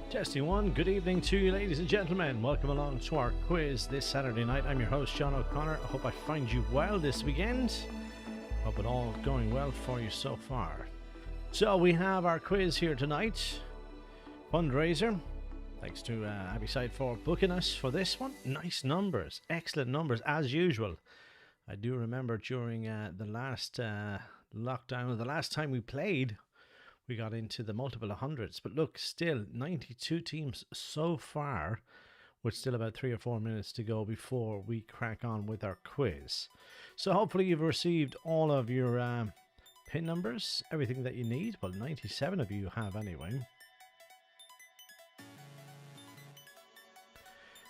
Testing one. Good evening to you, ladies and gentlemen. Welcome along to our quiz this Saturday night. I'm your host, John O'Connor. I hope I find you well this weekend. Hope it all going well for you so far. So we have our quiz here tonight. Fundraiser. Thanks to Abbeyside for booking us for this one. Nice numbers. Excellent numbers as usual. I do remember during the last lockdown, or the last time we played, we got into the multiple of hundreds. But look, still 92 teams so far, with still about 3 or 4 minutes to go before we crack on with our quiz. So hopefully you've received all of your pin numbers, everything that you need. Well, 97 of you have anyway.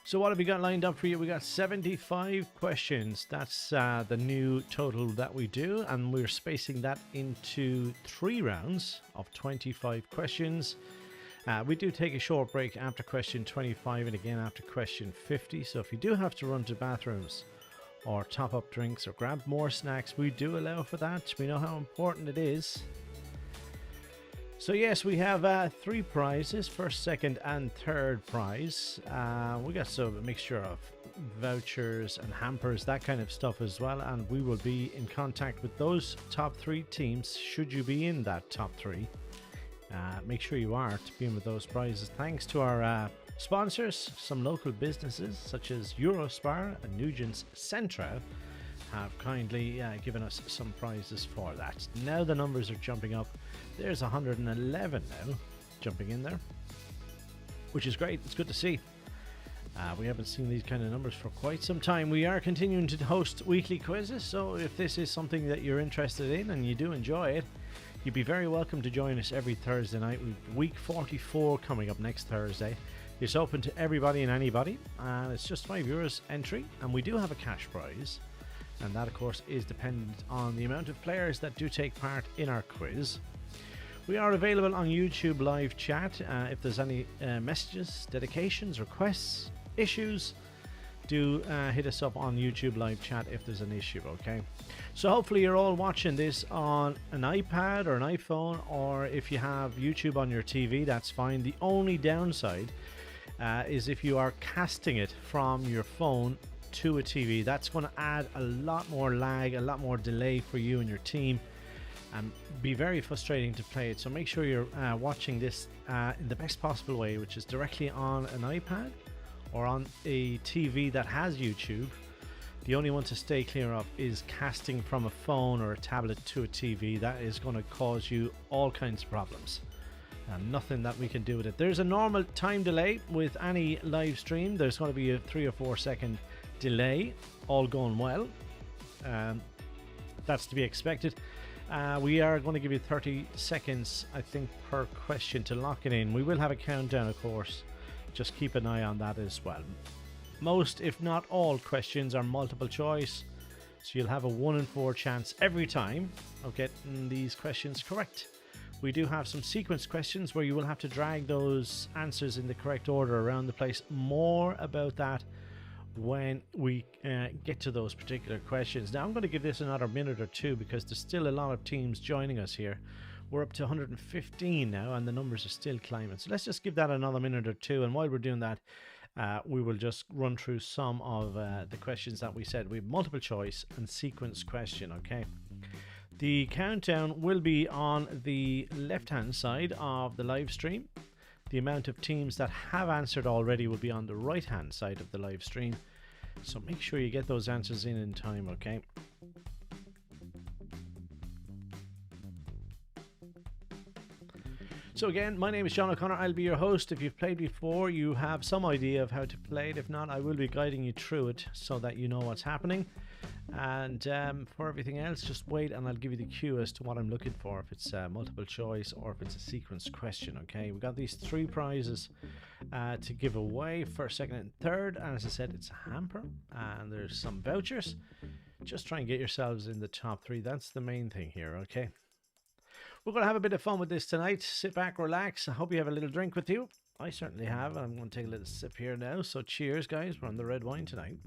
So what have we got lined up for you? We got 75 questions. That's the new total that we do, and we're spacing that into 3 rounds of 25 questions. We do take a short break after question 25 and again after question 50. So if you do have to run to bathrooms or top up drinks or grab more snacks, we do allow for that. We know how important it is. So yes, we have 3 prizes, first, second and third prize. We got a mixture of vouchers and hampers, that kind of stuff as well, and we will be in contact with those top 3 teams should you be in that top 3. Make sure you are to be in with those prizes. Thanks to our sponsors, some local businesses such as Eurospar and Nugent's Centra have kindly given us some prizes for that. Now the numbers are jumping up. There's 111 now jumping in there, which is great. It's good to see. We haven't seen these kind of numbers for quite some time. We are continuing to host weekly quizzes, so if this is something that you're interested in and you do enjoy it, you'd be very welcome to join us every Thursday night. Week 44 coming up next Thursday. It's open to everybody and anybody, and it's just €5 entry, and we do have a cash prize. And that, of course, is dependent on the amount of players that do take part in our quiz. We are available on YouTube live chat. If there's any messages, dedications, requests, issues, do hit us up on YouTube live chat if there's an issue, okay? So hopefully you're all watching this on an iPad or an iPhone, or if you have YouTube on your TV, that's fine. The only downside is if you are casting it from your phone to a TV. That's going to add a lot more lag, a lot more delay for you and your team, and be very frustrating to play it. So make sure you're watching this in the best possible way, which is directly on an iPad or on a TV that has YouTube. The only one to stay clear of is casting from a phone or a tablet to a TV. That is going to cause you all kinds of problems, and nothing that we can do with it. There's a normal time delay with any live stream. There's going to be a 3 or 4 second delay, all going well. That's to be expected. We are going to give you 30 seconds, I think, per question to lock it in. We will have a countdown, of course. Just keep an eye on that as well. Most, if not all, questions are multiple choice, so you'll have a 1 in 4 chance every time of getting these questions correct. We do have some sequence questions where you will have to drag those answers in the correct order around the place. More about that when we get to those particular questions. Now I'm going to give this another minute or 2 because there's still a lot of teams joining us here. We're up to 115 now and the numbers are still climbing. So let's just give that another minute or 2, and while we're doing that, we will just run through some of the questions that we said. We have multiple choice and sequence question, okay? The countdown will be on the left hand side of the live stream. The amount of teams that have answered already will be on the right hand side of the live stream. So make sure you get those answers in time, okay? So again, my name is John O'Connor. I'll be your host. If you've played before, you have some idea of how to play it. If not, I will be guiding you through it so that you know what's happening. And for everything else, just wait and I'll give you the cue as to what I'm looking for, if it's multiple choice or if it's a sequence question, okay? We got these 3 prizes to give away, first, second and third. And as I said, it's a hamper and there's some vouchers. Just try and get yourselves in the top 3. That's the main thing here, okay? We're going to have a bit of fun with this tonight. Sit back, relax. I hope you have a little drink with you. I certainly have. I'm going to take a little sip here now. So cheers, guys. We're on the red wine tonight.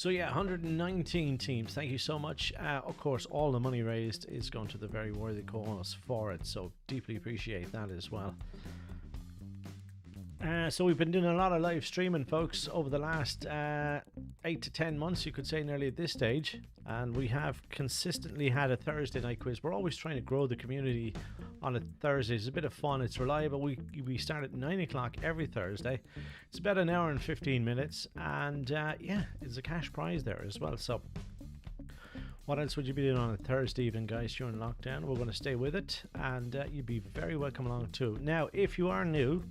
So yeah, 119 teams. Thank you so much. Of course, all the money raised is going to the very worthy cause for it. So deeply appreciate that as well. So we've been doing a lot of live streaming, folks, over the last 8 to 10 months, you could say, nearly at this stage. And we have consistently had a Thursday night quiz. We're always trying to grow the community on a Thursday. It's a bit of fun. It's reliable. We start at 9 o'clock every Thursday. It's about an hour and 15 minutes. And yeah, it's a cash prize there as well. So what else would you be doing on a Thursday evening, guys, during lockdown? We're going to stay with it. And you'd be very welcome along too. Now, if you are new,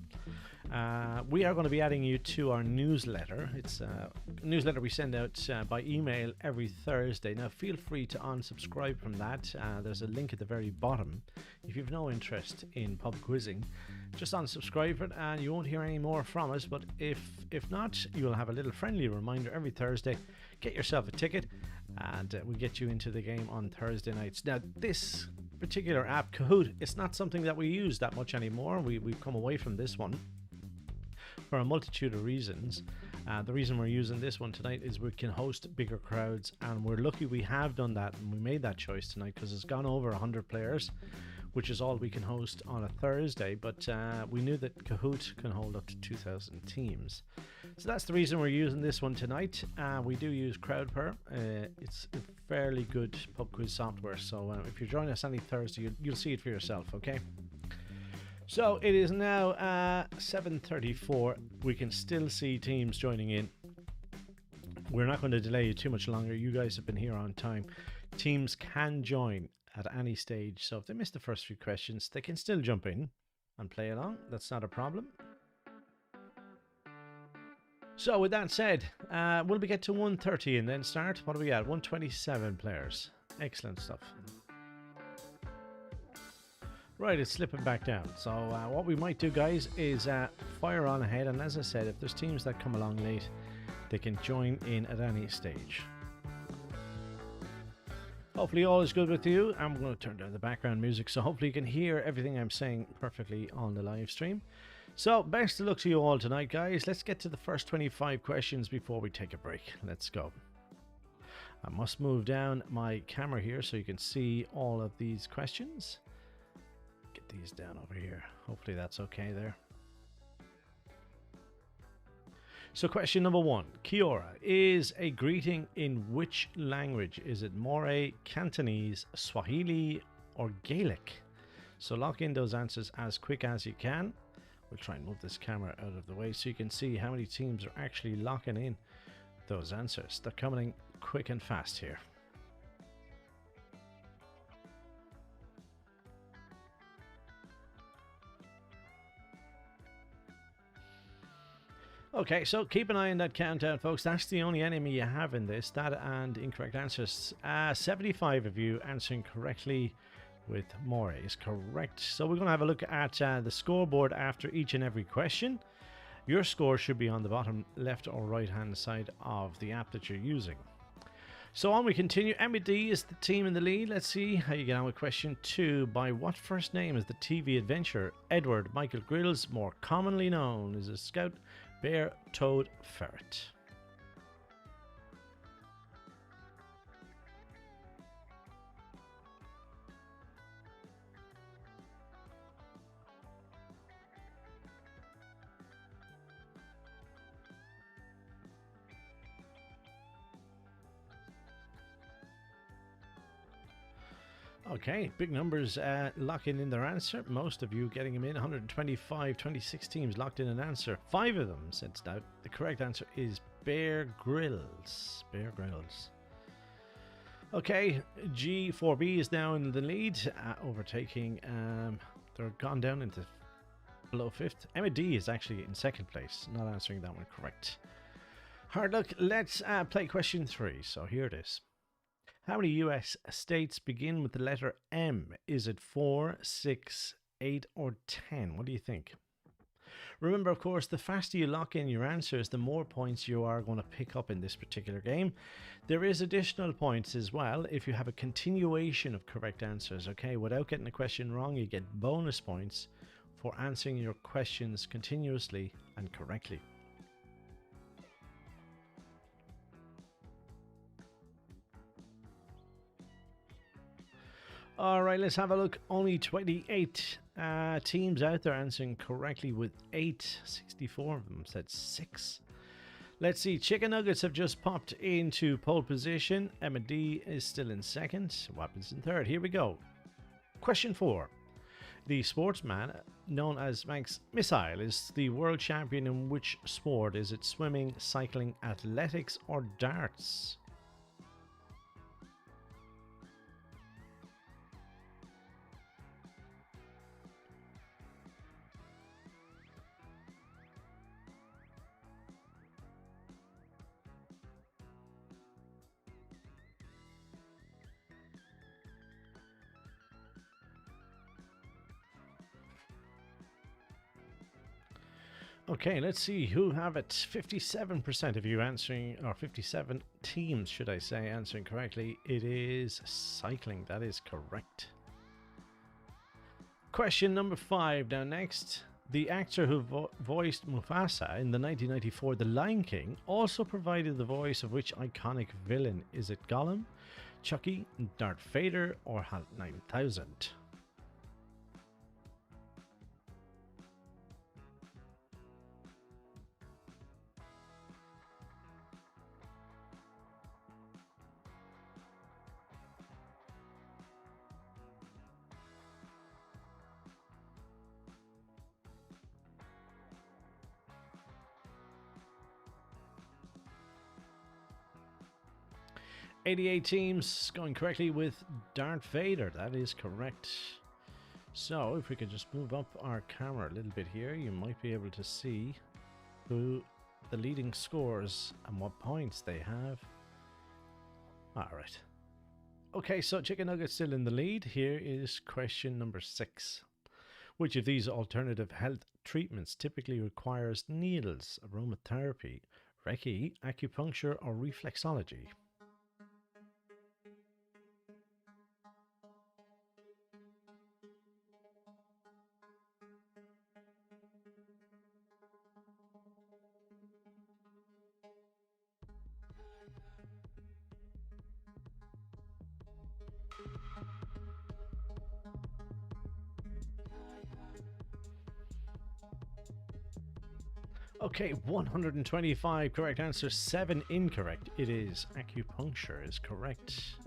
we are going to be adding you to our newsletter. It's a newsletter we send out by email every Thursday. Now feel free to unsubscribe from that. There's a link at the very bottom. If you've no interest in pub quizzing, just unsubscribe it and you won't hear any more from us. But if not, you'll have a little friendly reminder every Thursday. Get yourself a ticket and we get you into the game on Thursday nights. Now this particular app, Kahoot, it's not something that we use that much anymore. We've come away from this one for a multitude of reasons. The reason we're using this one tonight is we can host bigger crowds, and we're lucky we have done that, and we made that choice tonight because it's gone over 100 players, which is all we can host on a Thursday. But we knew that Kahoot can hold up to 2,000 teams, so that's the reason we're using this one tonight. We do use CrowdPer. It's a fairly good pub quiz software, so if you join us any Thursday, you'll see it for yourself. Okay. So it is now 7:34. We can still see teams joining in. We're not going to delay you too much longer. You guys have been here on time. Teams can join at any stage. So if they miss the first few questions, they can still jump in and play along. That's not a problem. So with that said, will we get to 130 and then start? What do we at? 127 players. Excellent stuff. Right, it's slipping back down. So what we might do, guys, is fire on ahead. And as I said, if there's teams that come along late, they can join in at any stage. Hopefully all is good with you. I'm going to turn down the background music, so hopefully you can hear everything I'm saying perfectly on the live stream. So best of luck to you all tonight, guys. Let's get to the first 25 questions before we take a break. Let's go. I must move down my camera here so you can see all of these questions. Get these down over here. Hopefully that's okay there. So question number 1. Kia ora is a greeting in which language? Is it Moray, Cantonese, Swahili, or Gaelic? So lock in those answers as quick as you can. We'll try and move this camera out of the way so you can see how many teams are actually locking in those answers. They're coming in quick and fast here. Okay, so keep an eye on that countdown, folks. That's the only enemy you have in this. That and incorrect answers. 75 of you answering correctly with Moray is correct. So we're going to have a look at the scoreboard after each and every question. Your score should be on the bottom left or right hand side of the app that you're using. So on we continue. MD is the team in the lead. Let's see how you get on with question 2. By what first name is the TV adventurer Edward Michael Grills more commonly known as a scout, bear, toad, ferret? Okay, big numbers locking in their answer. Most of you getting them in. 125, 26 teams locked in an answer. 5 of them said stout. The correct answer is Bear Grylls. Bear Grylls. Okay, G4B is now in the lead, overtaking. They're gone down into below 5th. Emma D is actually in 2nd place, not answering that one correct. Hard luck. Let's play question 3. So here it is. How many US states begin with the letter M? Is it 4, 6, 8, or 10? What do you think? Remember, of course, the faster you lock in your answers, the more points you are going to pick up in this particular game. There is additional points as well if you have a continuation of correct answers, okay? Without getting a question wrong, you get bonus points for answering your questions continuously and correctly. All right, let's have a look. Only 28 teams out there answering correctly with 8. 64 of them said 6. Let's see. Chicken Nuggets have just popped into pole position. Emma D is still in second. Wappins in third. Here we go. Question 4. The sportsman known as Manx Missile is the world champion in which sport? Is it swimming, cycling, athletics, or darts? Okay, let's see who have it. 57% of you answering, or 57 teams, should I say, answering correctly. It is cycling. That is correct. Question number 5. Now, next, the actor who voiced Mufasa in the 1994 The Lion King also provided the voice of which iconic villain? Is it Gollum, Chucky, Darth Vader, or HAL 9000? 88 teams going correctly with Darth Vader. That is correct. So if we could just move up our camera a little bit here, you might be able to see who the leading scores and what points they have. Alright. Okay, so Chicken Nugget's still in the lead. Here is question number 6. Which of these alternative health treatments typically requires needles, aromatherapy, Reiki, acupuncture, or reflexology? Okay, 125 correct answers, 7 incorrect. It is acupuncture is correct.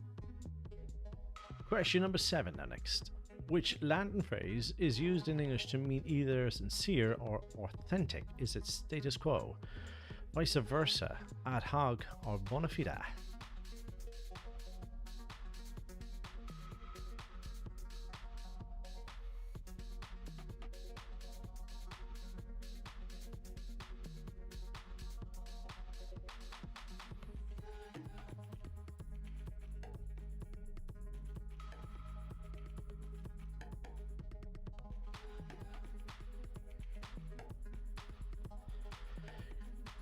Question number 7 now next. Which Latin phrase is used in English to mean either sincere or authentic? Is it status quo, vice versa, ad hoc, or bona fide?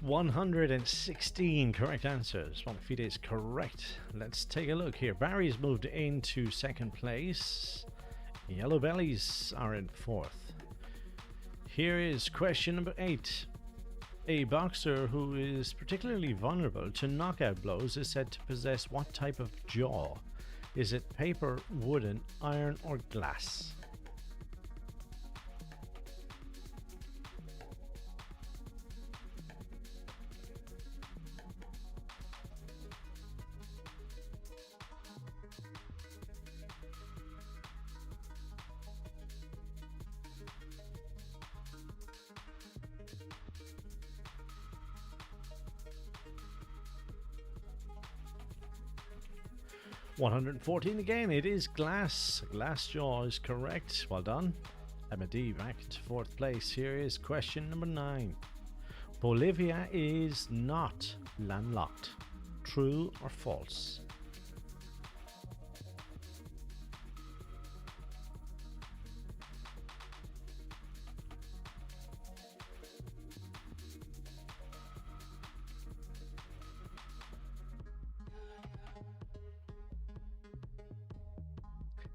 116 correct answers. Bona fide is correct. Let's take a look here. Barry's moved into second place. Yellow Bellies are in fourth. Here is question number 8. A boxer who is particularly vulnerable to knockout blows is said to possess what type of jaw? Is it paper, wooden, iron, or glass? 114 again. It is glass. Glass jaw is correct. Well done. Emma D back to fourth place. Here is question number 9. Bolivia is not landlocked. True or false?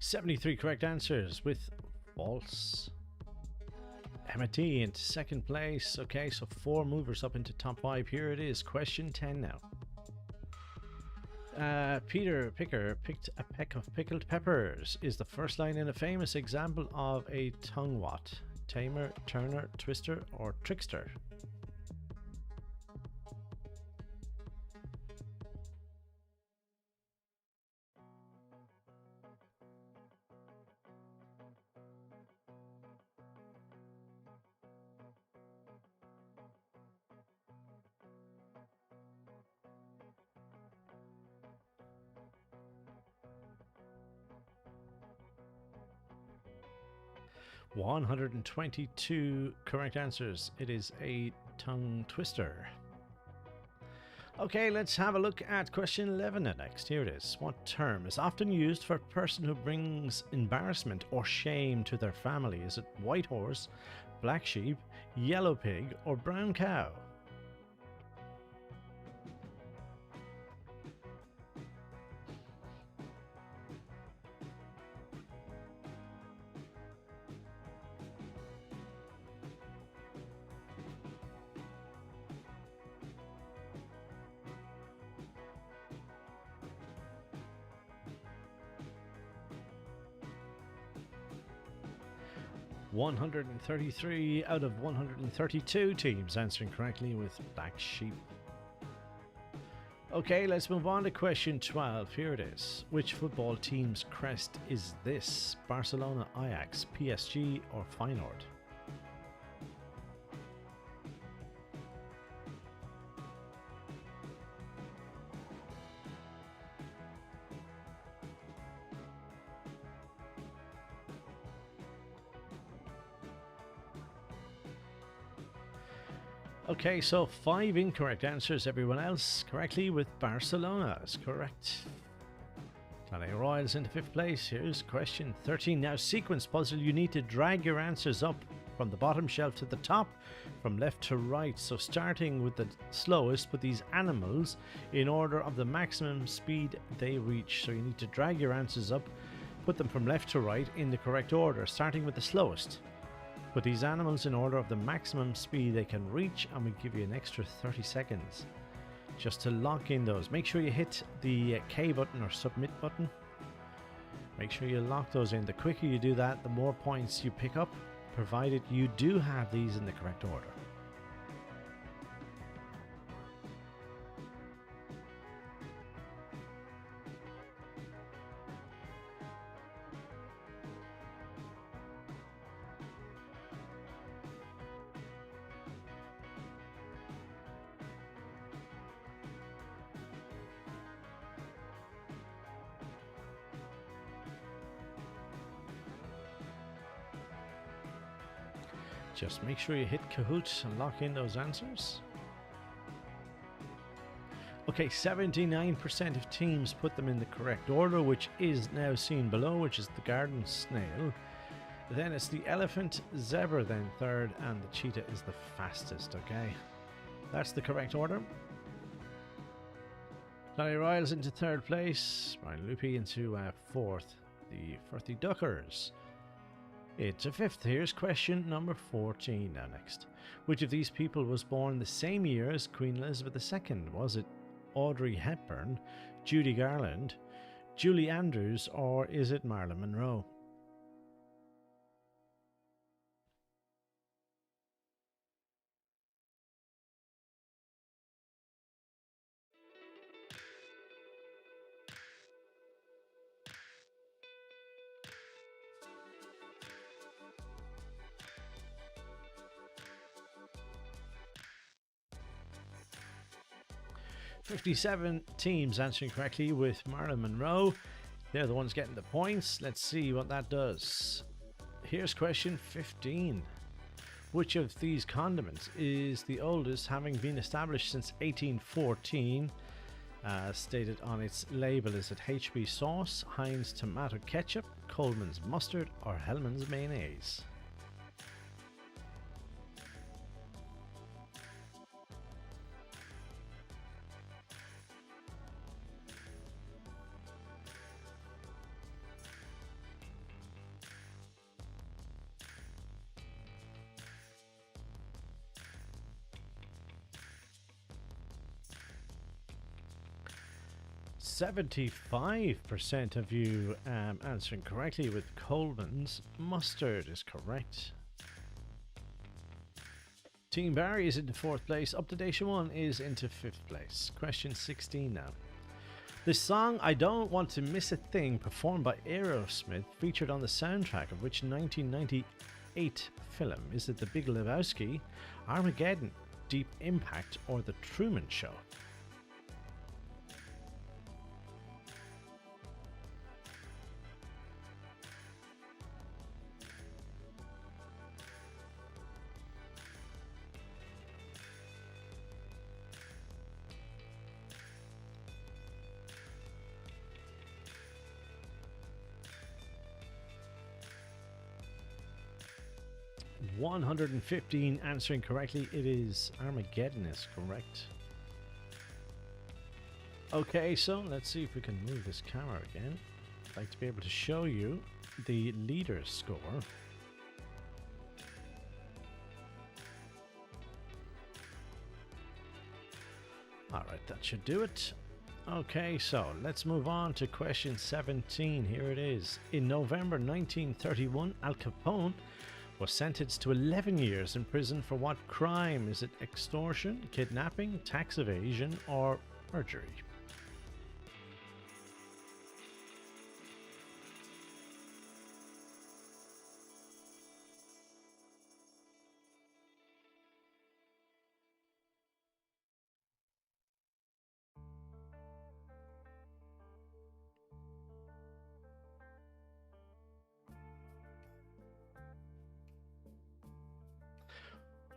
.73 correct answers with false. Emma T into second place. Okay, so 4 movers up into top 5. Here it is, question 10 now. Peter Picker picked a peck of pickled peppers is the first line in a famous example of a tongue what? Tamer, turner, twister, or trickster? 122 correct answers. It is a tongue twister. Okay, let's have a look at question 11 next. Here it is. What term is often used for a person who brings embarrassment or shame to their family? Is it white horse, black sheep, yellow pig, or brown cow? 133 out of 132 teams answering correctly with black sheep. Okay, let's move on to question 12. Here it is. Which football team's crest is this? Barcelona, Ajax, PSG, or Feyenoord? Okay, so 5 incorrect answers. Everyone else correctly with Barcelona is correct. Danny Royals into 5th place. Here's question 13. Now, sequence puzzle. You need to drag your answers up from the bottom shelf to the top, from left to right. So starting with the slowest, put these animals in order of the maximum speed they reach. So you need to drag your answers up, put them from left to right in the correct order, starting with the slowest. Put these animals in order of the maximum speed they can reach, and we give you an extra 30 seconds just to lock in those. Make sure you hit the K button or submit button. Make sure you lock those in. The quicker you do that, the more points you pick up, provided you do have these in the correct order. Just make sure you hit Kahoot and lock in those answers. Okay, 79% of teams put them in the correct order, which is now seen below, which is the garden snail. Then it's the elephant, zebra then third, and the cheetah is the fastest, okay? That's the correct order. Danny Royals into 3rd place, Brian Loopy into 4th, the Firthy Duckers. It's a 5th. Here's question number 14 now next. Which of these people was born the same year as Queen Elizabeth II? Was it Audrey Hepburn, Judy Garland, Julie Andrews, or is it Marilyn Monroe? .57 teams answering correctly with Marilyn Monroe. They're the ones getting the points. Let's see what that does. Here's question 15. Which of these condiments is the oldest, having been established since 1814? Stated on its label, is it HB sauce, Heinz tomato ketchup, Coleman's mustard, or Hellman's mayonnaise? 75% of you answering correctly with Coleman's mustard is correct. Team Barry is into 4th place. Up to Dation 1 is into 5th place. Question 16 now. The song I Don't Want to Miss a Thing, performed by Aerosmith, featured on the soundtrack of which 1998 film? Is it The Big Lebowski, Armageddon, Deep Impact, or The Truman Show? $115 answering correctly. It is Armageddon is correct. Okay, so let's see if we can move this camera again. I'd like to be able to show you the leader's score. Alright, that should do it. Okay, so let's move on to question 17. Here it is. In November 1931, Al Capone was sentenced to 11 years in prison for what crime? Is it extortion, kidnapping, tax evasion, or perjury?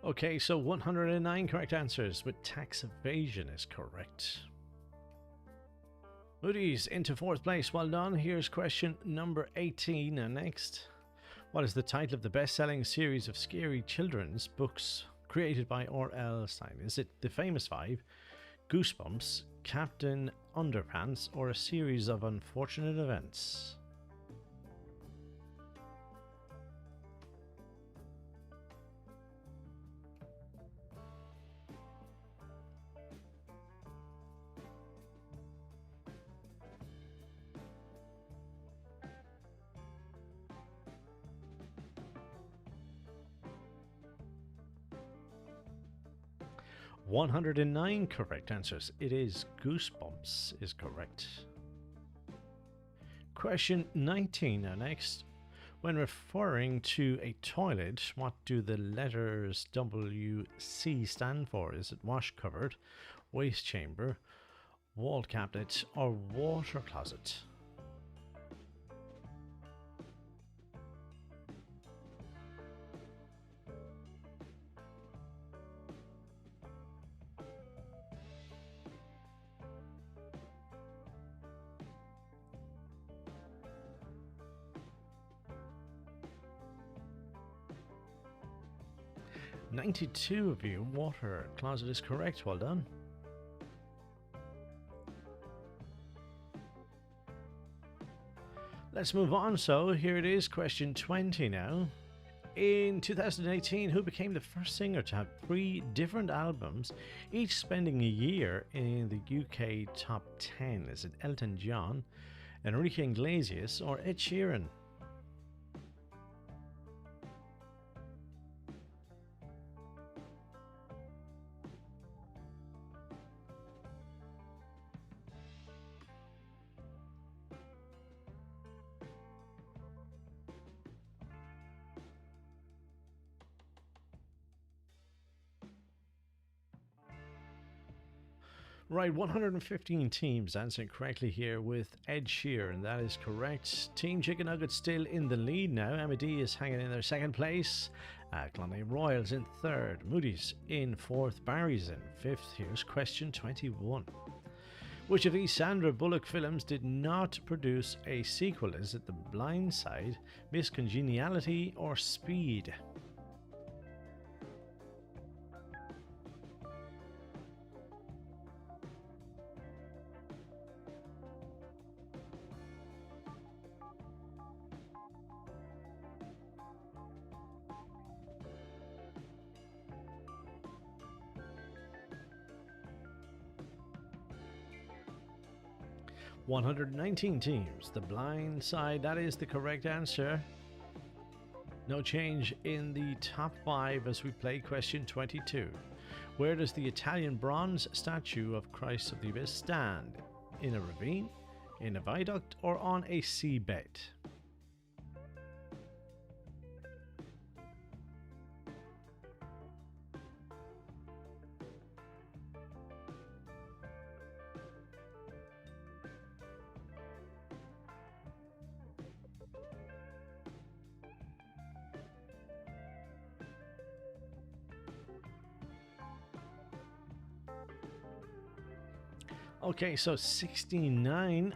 Okay, so 109 correct answers with tax evasion is correct. Moody's into 4th place. Well done. Here's question number 18 next. What is the title of the best-selling series of scary children's books created by R.L. Stein? Is it The Famous Five, Goosebumps, Captain Underpants, or a series of unfortunate events? $109 correct answers. It is Goosebumps is correct. Question 19 now next. When referring to a toilet, what do the letters WC stand for? Is it wash cupboard, waste chamber, wall cabinet, or water closet? $92 of you. Water closet is correct. Well done. Let's move on. So here it is, question 20 now. In 2018, who became the first singer to have 3 different albums, each spending a year in the UK top 10? Is it Elton John, Enrique Iglesias, or Ed Sheeran? Right, 115 teams answering correctly here with Ed Sheeran. That is correct. Team Chicken Nuggets still in the lead now. MD is hanging in their 2nd place. Clonay Royals in 3rd. Moody's in 4th. Barry's in 5th. Here's question 21. Which of these Sandra Bullock films did not produce a sequel? Is it The Blind Side, Miss Congeniality, or Speed? 119 teams. The blind side, that is the correct answer. No change in the top 5 as we play question 22. Where does the Italian bronze statue of Christ of the Abyss stand? In a ravine, in a viaduct, or on a seabed? Okay, so 69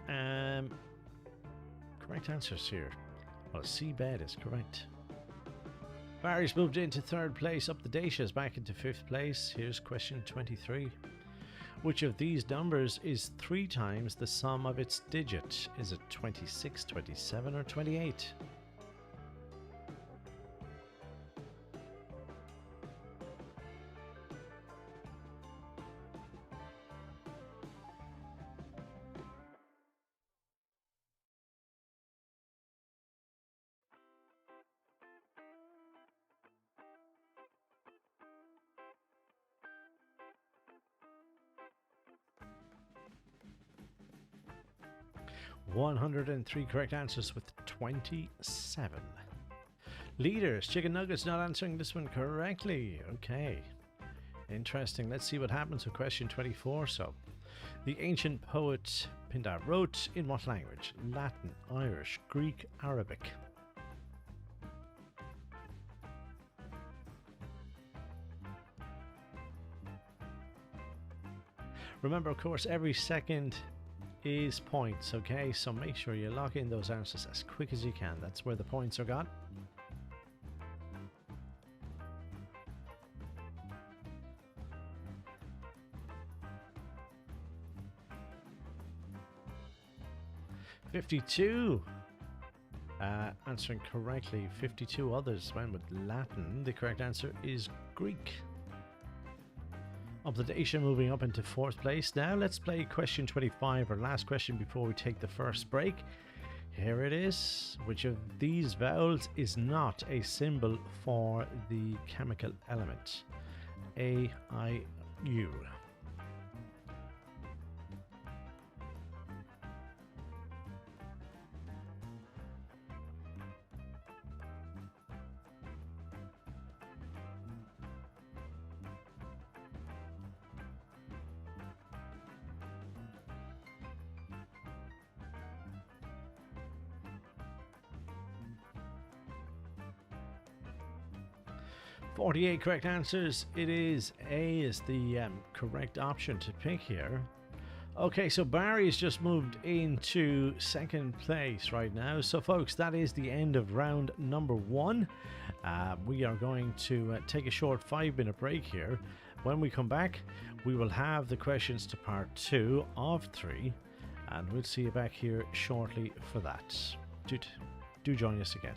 correct answers here. Well, seabed is correct. Barry's moved into 3rd place. Up the Dacia's back into 5th place. Here's question 23. Which of these numbers is 3 times the sum of its digit? Is it 26, 27, or 28? $103 correct answers with 27. Leaders, Chicken Nuggets not answering this one correctly. Okay, interesting. Let's see what happens with question 24. So, the ancient poet Pindar wrote in what language? Latin, Irish, Greek, Arabic. Remember, of course, every second is points, okay? So make sure you lock in those answers as quick as you can. That's where the points are got. $52 answering correctly. 52 others went with Latin. The correct answer is Greek. Up the Dacia moving up into 4th place. Now let's play question 25, our last question before we take the first break. Here it is. Which of these vowels is not a symbol for the chemical element? A, I, U. $48 correct answers. It is A is the correct option to pick here. Okay, so Barry's just moved into 2nd place right now. So folks, that is the end of round number 1. We are going to take a short 5-minute break here. When we come back, we will have the questions to part 2 of 3, and we'll see you back here shortly for that. Do join us again.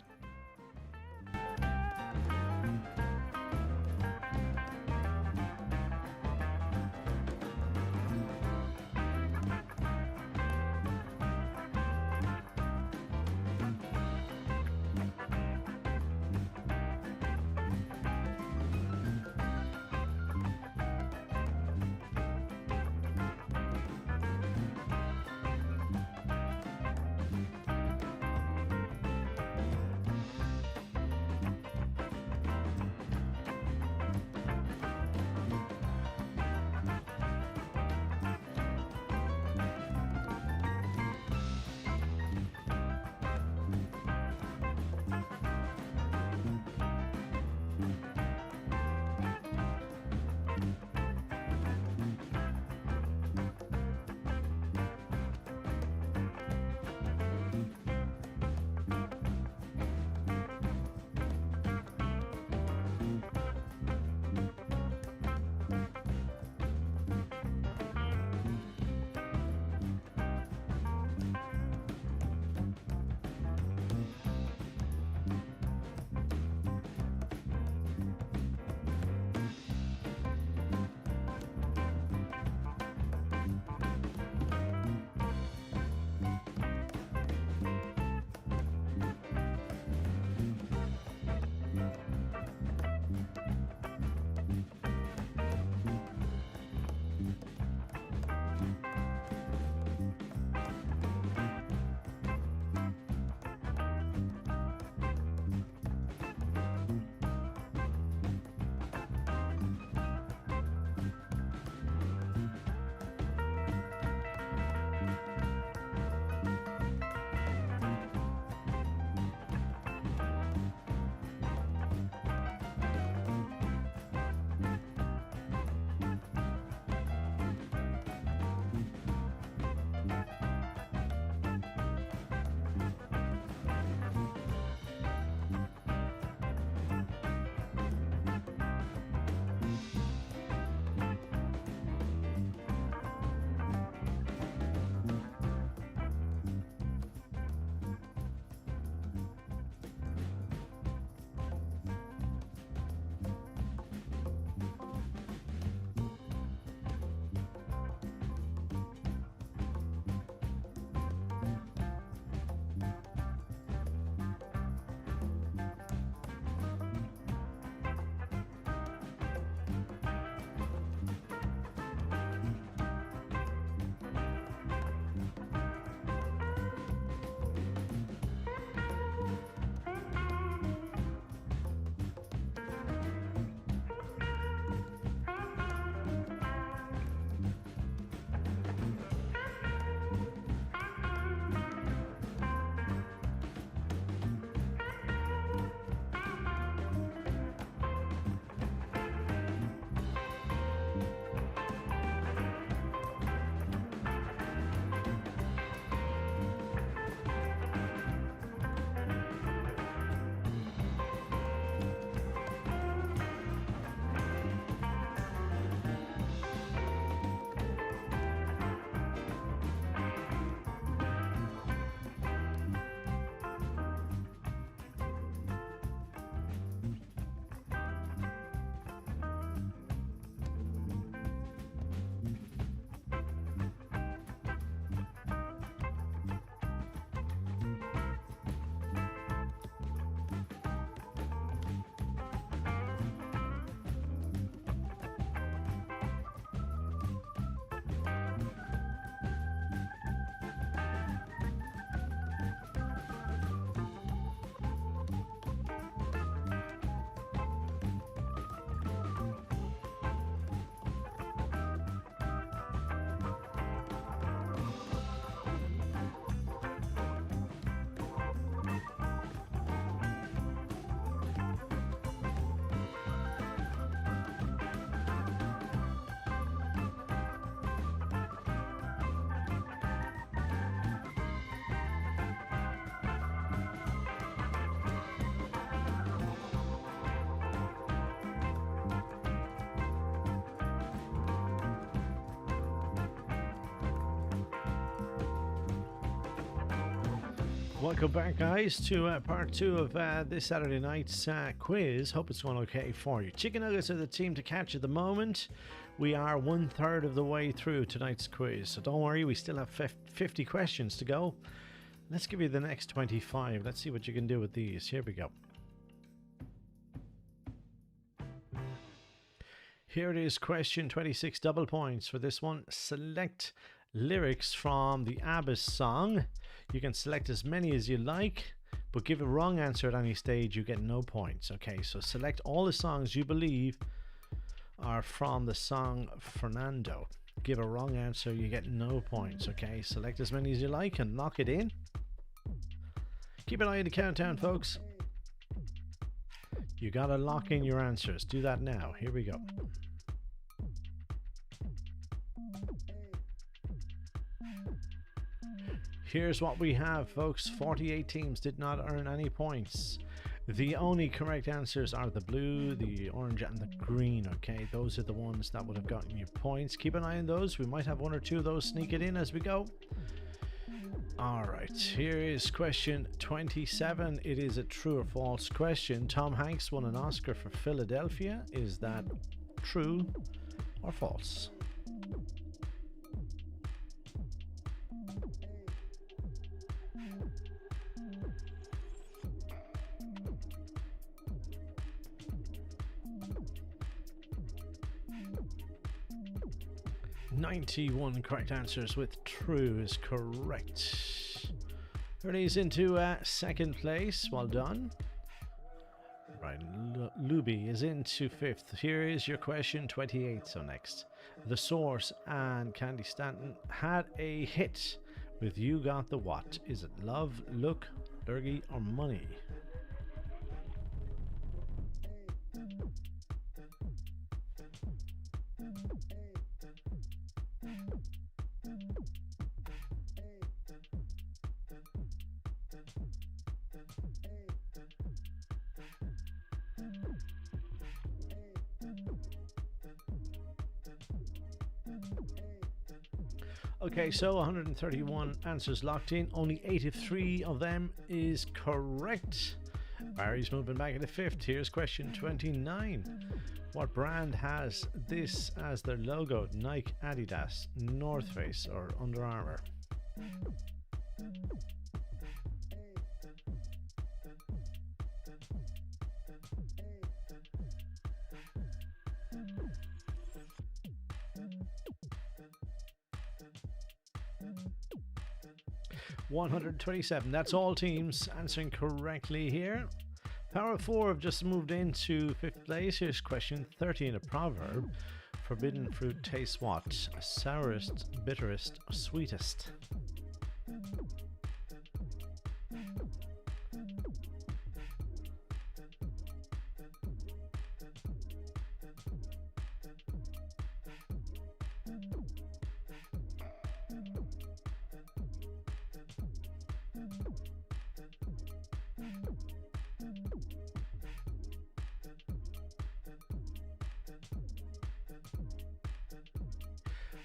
Welcome back, guys, to part two of this Saturday night's quiz. Hope it's going okay for you. Chicken Nuggets are the team to catch at the moment. We are 1/3 of the way through tonight's quiz, so don't worry, we still have 50 questions to go. Let's give you the next 25. Let's see what you can do with these. Here we go. Here it is, question 26, double points for this one. Select lyrics from the Abbas song. You can select as many as you like, but give a wrong answer at any stage, you get no points. Okay, so select all the songs you believe are from the song Fernando. Give a wrong answer, you get no points. Okay, select as many as you like and lock it in. Keep an eye on the countdown, folks. You gotta lock in your answers. Do that now. Here we go. Here's what we have, folks. 48 teams did not earn any points. The only correct answers are the blue, the orange, and the green. Okay, those are the ones that would have gotten you points. Keep an eye on those. We might have one or two of those sneak it in as we go. Alright, here is question 27. It is a true or false question. Tom Hanks won an Oscar for Philadelphia. Is that true or false? .91 correct answers with true is correct. Ernie's into second place. Well done. Right, Luby is into fifth. Here is your question 28. So next, The Source and Candy Stanton had a hit with You Got the What. Is it love, look, lurgy, or money? Okay, so 131 answers locked in. Only 83 of them is correct. Barry's moving back into fifth. Here's question 29. What brand has this as their logo? Nike, Adidas, North Face, or Under Armour? 127. That's all teams answering correctly here. Power of 4 have just moved into fifth place. Here's question 30 in a proverb. Forbidden fruit tastes what? Sourest, bitterest, sweetest?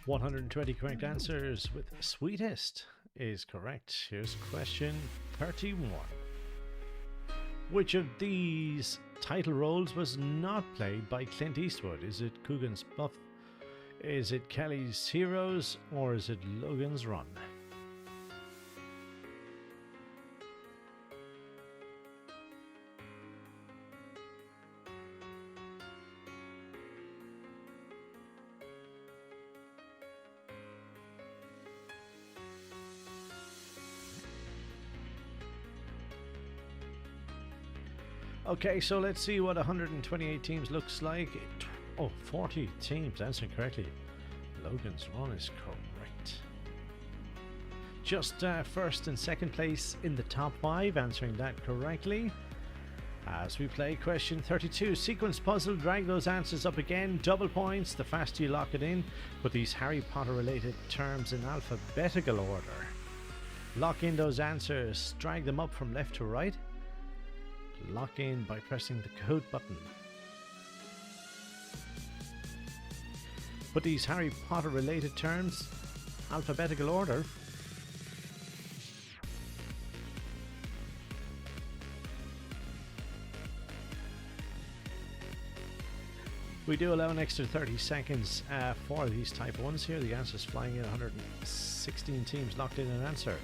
.120 correct answers with sweetest is correct. Here's question 31. Which of these title roles was not played by Clint Eastwood? Is it Coogan's Bluff? Is it Kelly's Heroes? Or is it Logan's Run? Okay, so let's see what 128 teams looks like. 40 teams answering correctly. Logan's Run is correct. Just first and second place in the top 5 answering that correctly. As we play question 32, sequence puzzle, drag those answers up again, double points the faster you lock it in. Put these Harry Potter related terms in alphabetical order. Lock in those answers, drag them up from left to right. Lock in by pressing the code button. Put these Harry Potter related terms alphabetical order. We do allow an extra 30 seconds for these type ones here. The answer's flying in. 116 teams locked in an answer.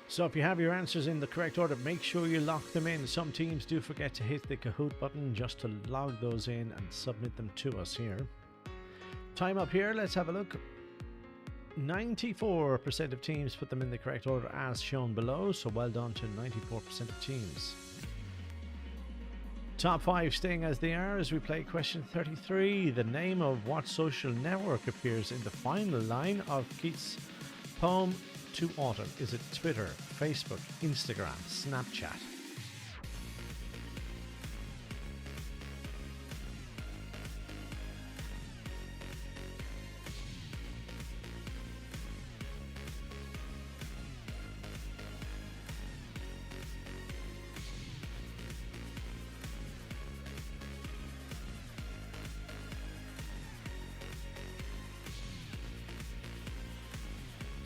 So if you have your answers in the correct order, make sure you lock them in. Some teams do forget to hit the Kahoot button just to log those in and submit them to us here. Time up here, let's have a look. 94% of teams put them in the correct order as shown below, so well done to 94% of teams. Top 5 staying as they are as we play question 33. The name of what social network appears in the final line of Keats' poem To Autumn? Is it Twitter, Facebook, Instagram, Snapchat?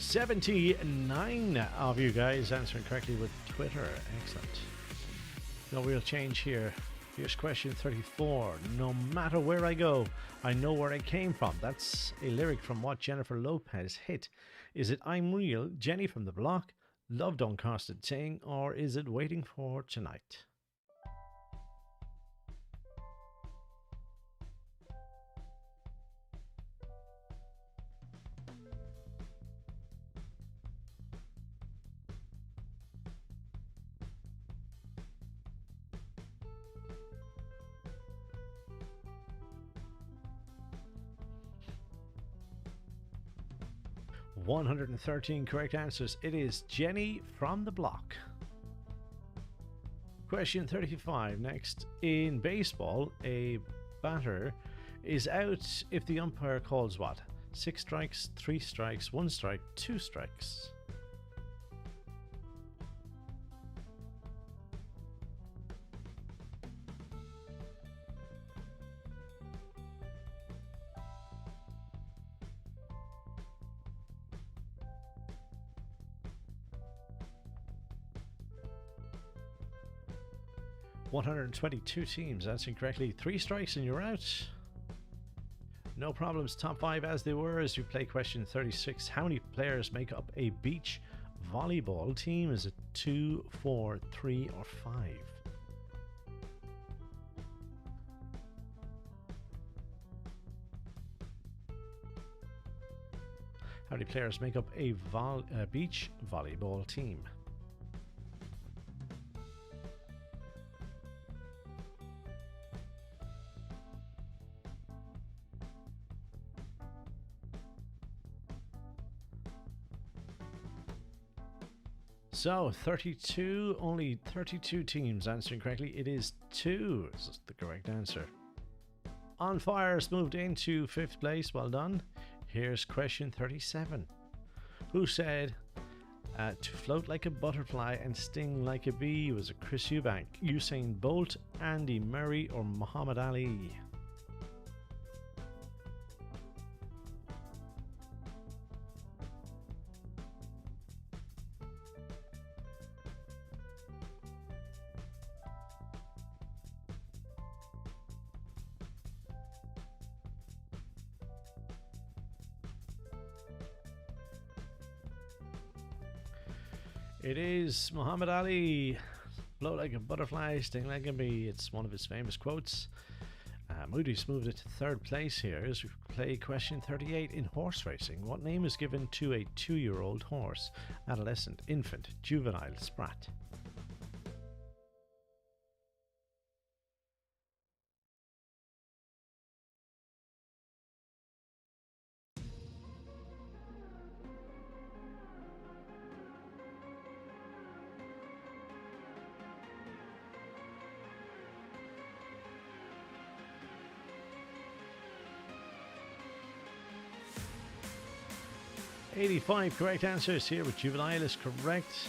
$79 of you guys answering correctly with Twitter. Excellent. No real change here. Here's question 34. No matter where I go, I know where I came from. That's a lyric from what Jennifer Lopez hit. Is it I'm Real, Jenny from the Block, Love Don't Cost a Thing, or is it Waiting for Tonight? 113 correct answers. It is Jenny from the Block. Question 35 next. In baseball, a batter is out if the umpire calls what? 6 strikes, 3 strikes, 1 strike, 2 strikes. $122 teams answering correctly. 3 strikes and you're out. No problems. Top 5 as they were as we play question 36. How many players make up a beach volleyball team? Is it 2, 4, 3, or 5? How many players make up a beach volleyball team? So, 32, only 32 teams answering correctly. It is 2 is the correct answer. On Fire's moved into 5th place. Well done. Here's question 37. Who said to float like a butterfly and sting like a bee? Was it Chris Eubank, Usain Bolt, Andy Murray, or Muhammad Ali? It is Muhammad Ali. Blow like a butterfly, sting like a bee. It's one of his famous quotes. Moody's moved it to 3rd place here as we play question 38. In horse racing, what name is given to a 2-year-old horse? Adolescent, infant, juvenile, sprat. $85 correct answers here with juvenile is correct.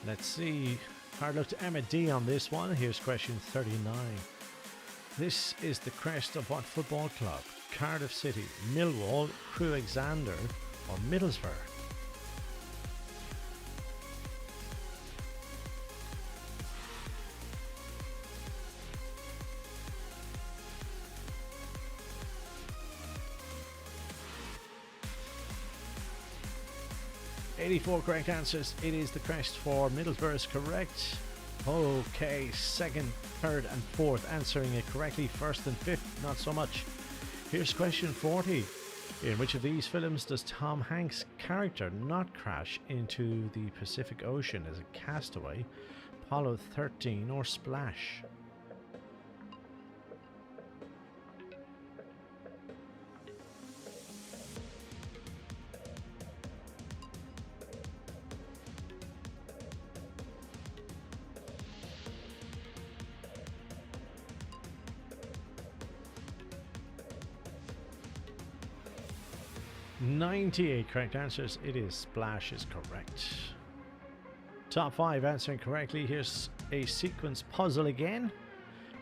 Let's see. Hard luck to Emma D on this one. Here's question 39. This is the crest of what football club? Cardiff City, Millwall, Crewe Alexander, or Middlesbrough? Eighty-four correct answers. It is the crest for Middlesbrough is correct. Okay, second, third and fourth answering it correctly. First and fifth, not so much. Here's question 40. In which of these films does Tom Hanks' character not crash into the Pacific Ocean as a castaway? Apollo 13 or Splash? "98 correct answers. It is Splash is correct. Top 5 answering correctly. Here's a sequence puzzle again.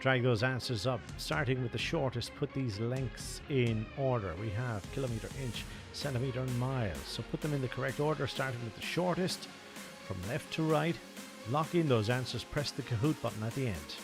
Drag those answers up, starting with the shortest. Put these lengths in order. We have kilometre, inch, centimetre and miles. So put them in the correct order, starting with the shortest from left to right. Lock in those answers. Press the Kahoot button at the end.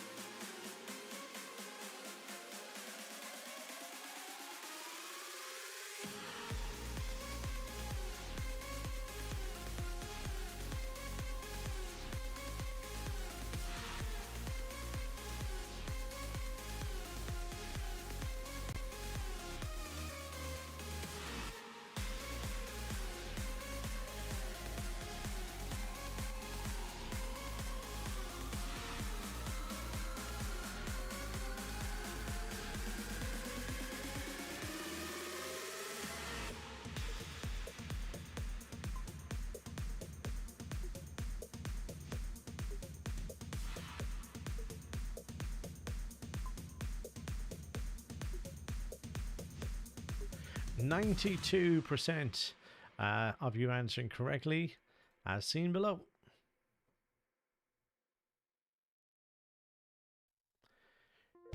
"92% of you answering correctly, as seen below.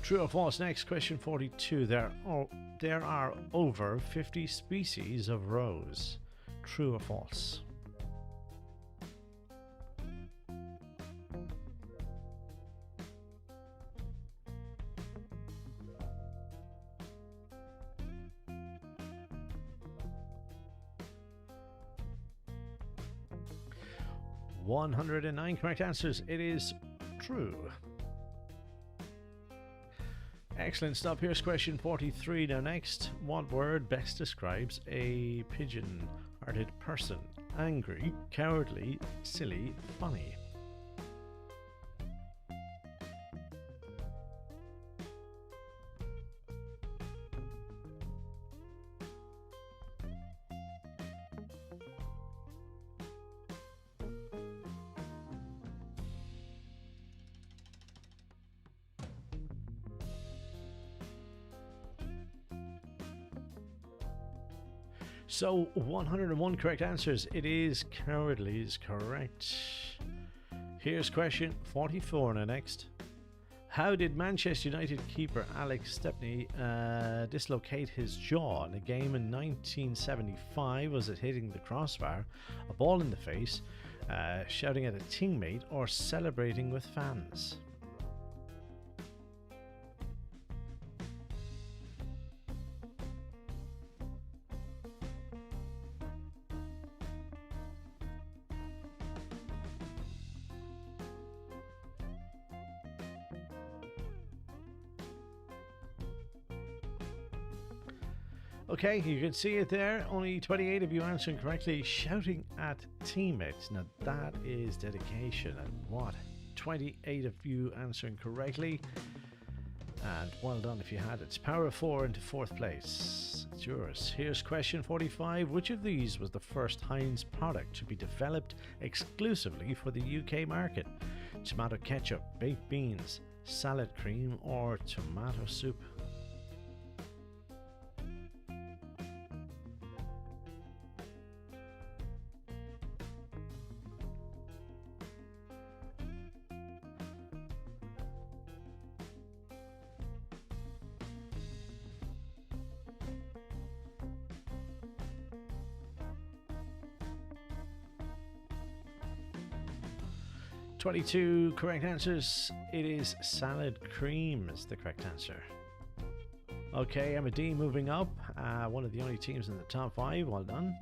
True or false? Next, question 42. There are over 50 species of rose. True or false? 109 correct answers. It is true. Excellent stuff. Here's question 43. Now next, what word best describes a pigeon-hearted person? Angry, cowardly, silly, funny. So 101 correct answers. It is cowardly is correct. Here's question 44 now next. How did Manchester United keeper Alex Stepney dislocate his jaw in a game in 1975? Was it hitting the crossbar, a ball in the face, shouting at a teammate, or celebrating with fans? Okay, you can see it there. Only 28 of you answering correctly. Shouting at teammates. Now that is dedication. And what? 28 of you answering correctly. And well done if you had it. It's power of 4 into 4th place. It's yours. Here's question 45. Which of these was the first Heinz product to be developed exclusively for the UK market? Tomato ketchup, baked beans, salad cream, or tomato soup? 22 correct answers. It is salad cream is the correct answer. Okay, Emma D moving up. One of the only teams in the top 5. Well done.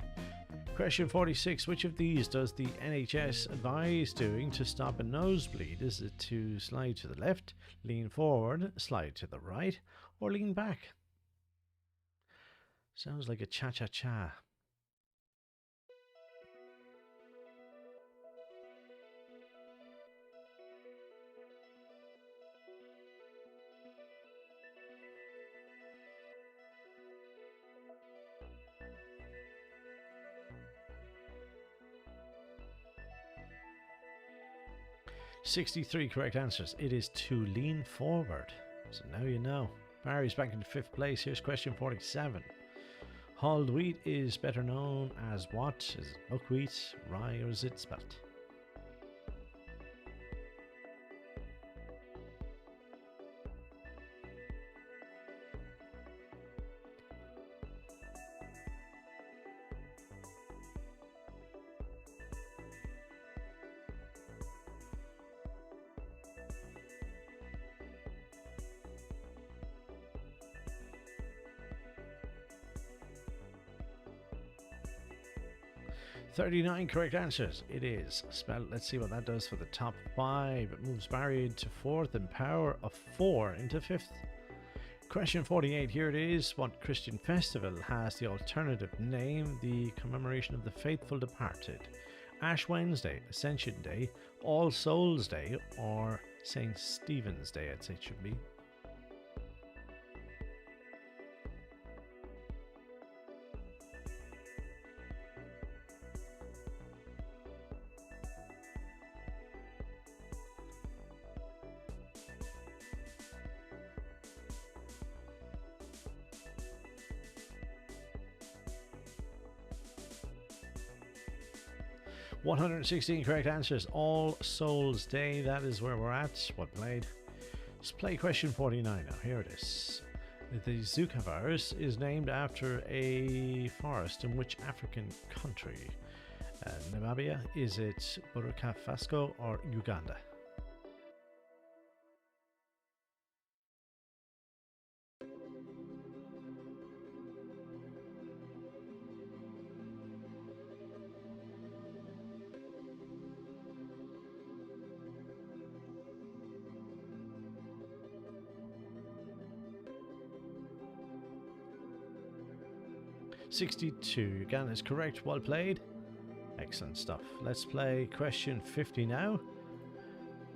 Question 46. Which of these does the NHS advise doing to stop a nosebleed? Is it to slide to the left, lean forward, slide to the right, or lean back? Sounds like a cha-cha-cha. $63 correct answers. It is to lean forward. So now you know. Barry's back in 5th place. Here's question 47. Hulled wheat is better known as what? Is it buckwheat, rye, or is it spelt? $39 correct answers. It is spelled. Let's see what that does for the top 5. It moves Barry into 4th and Power of 4 into 5th. Question 48. Here it is. What Christian festival has the alternative name, the commemoration of the faithful departed? Ash Wednesday, Ascension Day, All Souls Day, or St. Stephen's Day, I'd say it should be. $116 correct answers. All Souls Day, that is where we're at. What played? Let's play question 49 now. Here it is. The Zika virus is named after a forest in which African country? Namibia, is it Burkina Faso, or Uganda? $62. Uganda is correct. Well played. Excellent stuff. Let's play question 50 now.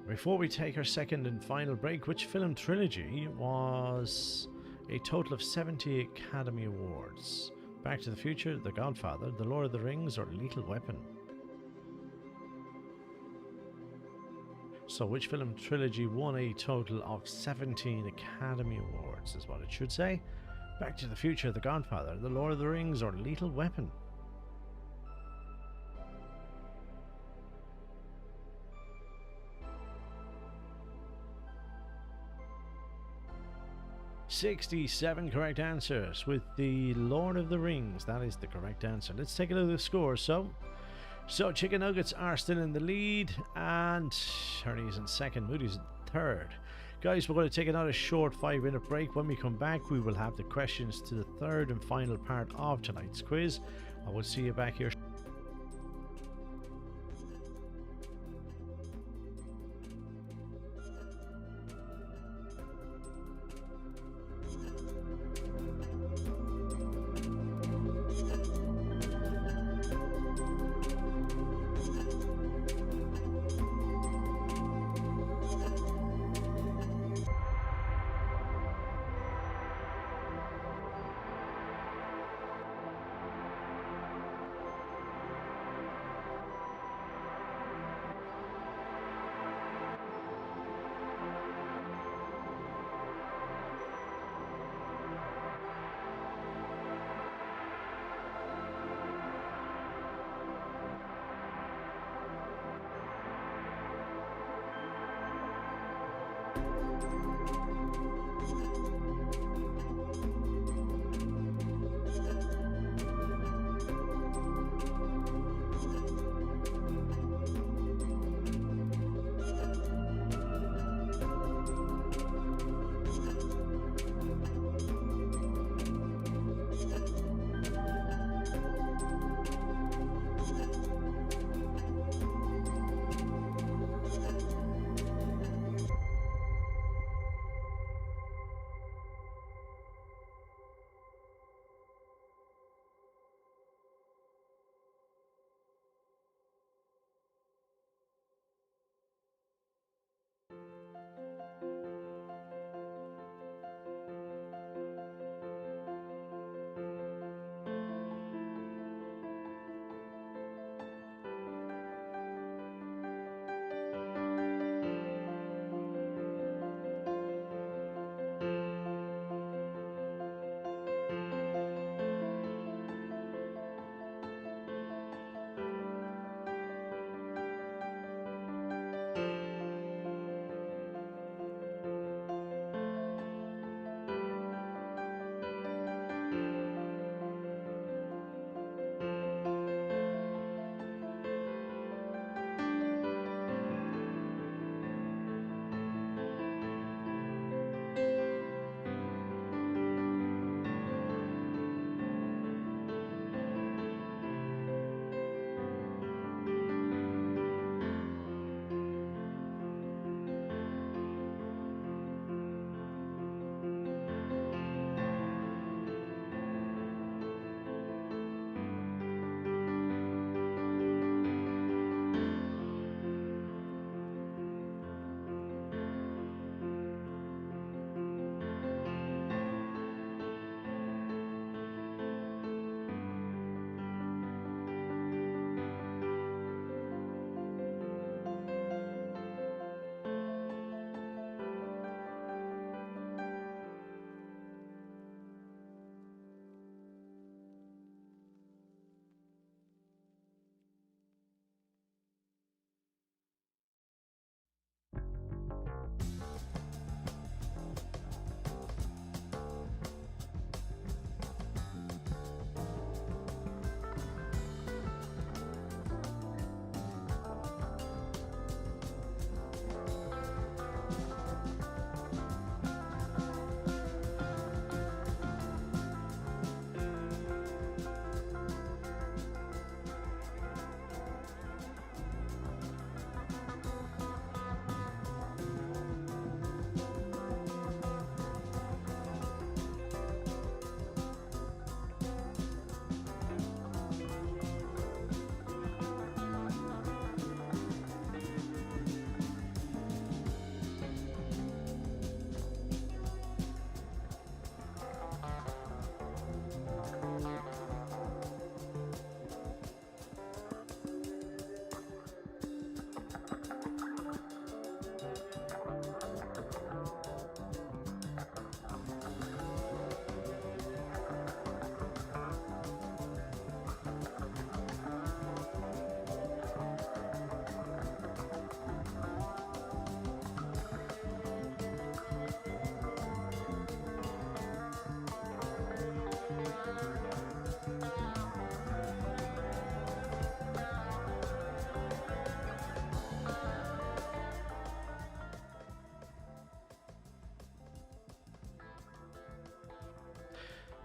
Before we take our second and final break, which film trilogy was a total of 70 Academy Awards? Back to the Future, The Godfather, The Lord of the Rings, or Lethal Weapon? So which film trilogy won a total of 17 Academy Awards is what it should say. Back to the Future, The Godfather, The Lord of the Rings, or Lethal Weapon? $67 correct answers with The Lord of the Rings. That is the correct answer. Let's take a look at the score. So Chicken Nuggets are still in the lead, and Ernie's in second, Moody's in third. Guys, we're going to take another short 5-minute break. When we come back, we will have the questions to the third and final part of tonight's quiz. I will see you back here.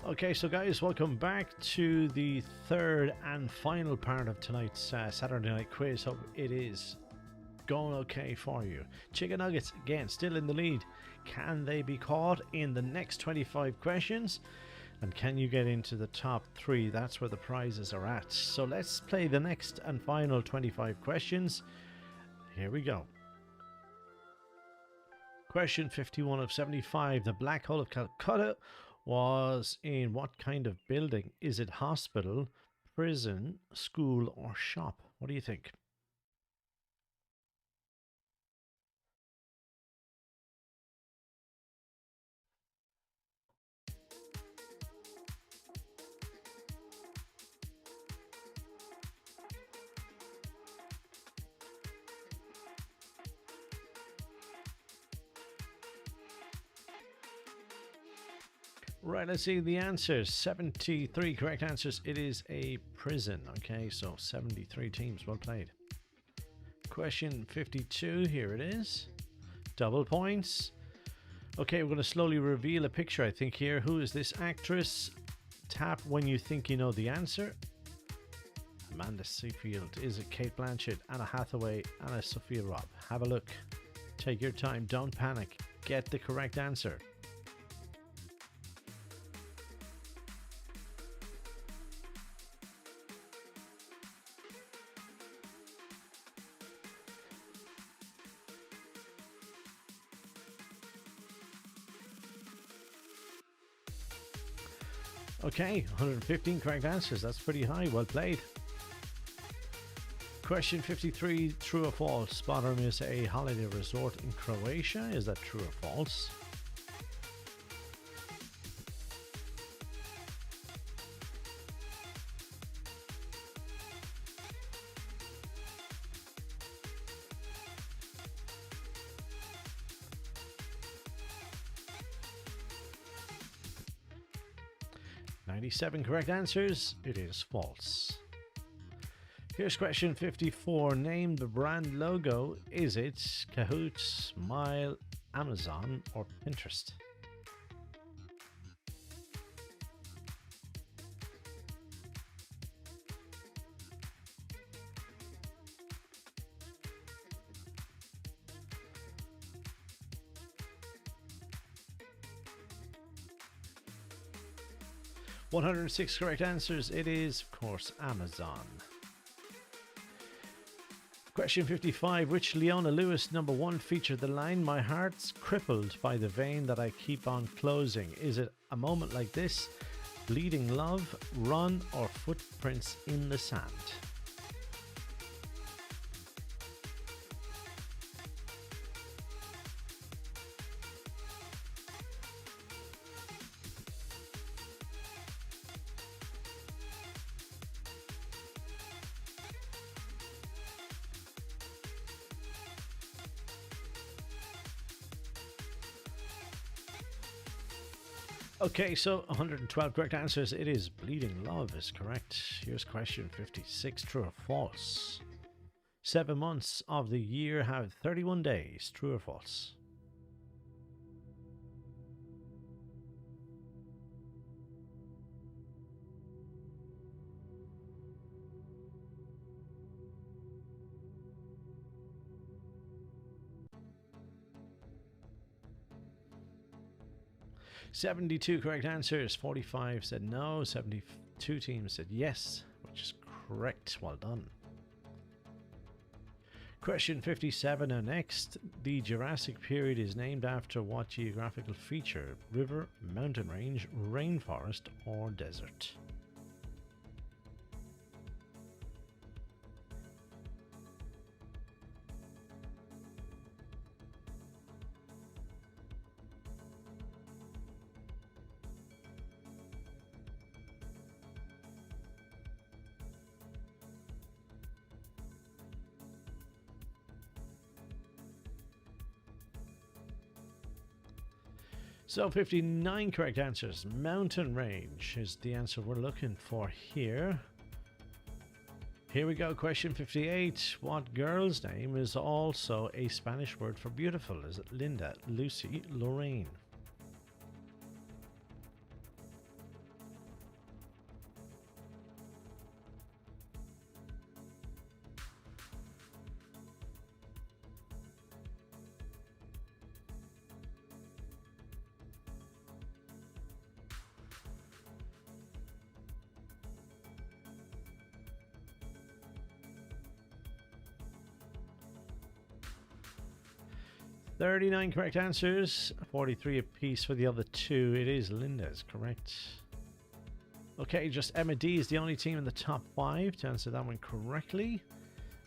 Okay, so guys, welcome back to the third and final part of tonight's Saturday night quiz. Hope it is going okay for you. Chicken Nuggets, again, still in the lead. Can they be caught in the next 25 questions? And can you get into the top 3? That's where the prizes are at. So let's play the next and final 25 questions. Here we go. Question 51 of 75. The Black Hole of Calcutta was in what kind of building? Is it hospital, prison, school, or shop? What do you think? Right, let's see the answers. 73 correct answers. It is a prison. Okay, so 73 teams. Well played. Question 52. Here it is. Double points. Okay, we're going to slowly reveal a picture, I think, here. Who is this actress? Tap when you think you know the answer. Amanda Seyfried. Is it Kate Blanchett, Anna Hathaway, Anna Sophia Robb? Have a look. Take your time. Don't panic. Get the correct answer. Okay, 115 correct answers. That's pretty high. Well played. Question 53, true or false? Bodrum is a holiday resort in Croatia. Is that true or false? Seven correct answers. It is false. Here's question 54. Name the brand logo. Is it Kahoot, Smile, Amazon, or Pinterest? (106 correct answers). It is, of course, Amazon. Question 55. Which Leona Lewis #1 featured the line, "My heart's crippled by the vein that I keep on closing"? Is it A Moment Like This, Bleeding Love, Run, or Footprints in the Sand? Okay, so 112 correct answers. It is Bleeding Love is correct. Here's question 56. True or false? 7 months of the year have 31 days. True or false? (72 correct answers). 45 said no. 72 teams said yes, which is correct. Well done. Question 57 now next. The Jurassic period is named after what geographical feature? River, mountain range, rainforest, or desert? So 59 correct answers. Mountain range is the answer we're looking for here. Here we go. Question 58. What girl's name is also a Spanish word for beautiful? Is it Linda, Lucy, Lorraine? 39 correct answers, 43 apiece for the other two. It is Linda's correct. Okay, just Emma D is the only team in the top 5 to answer that one correctly.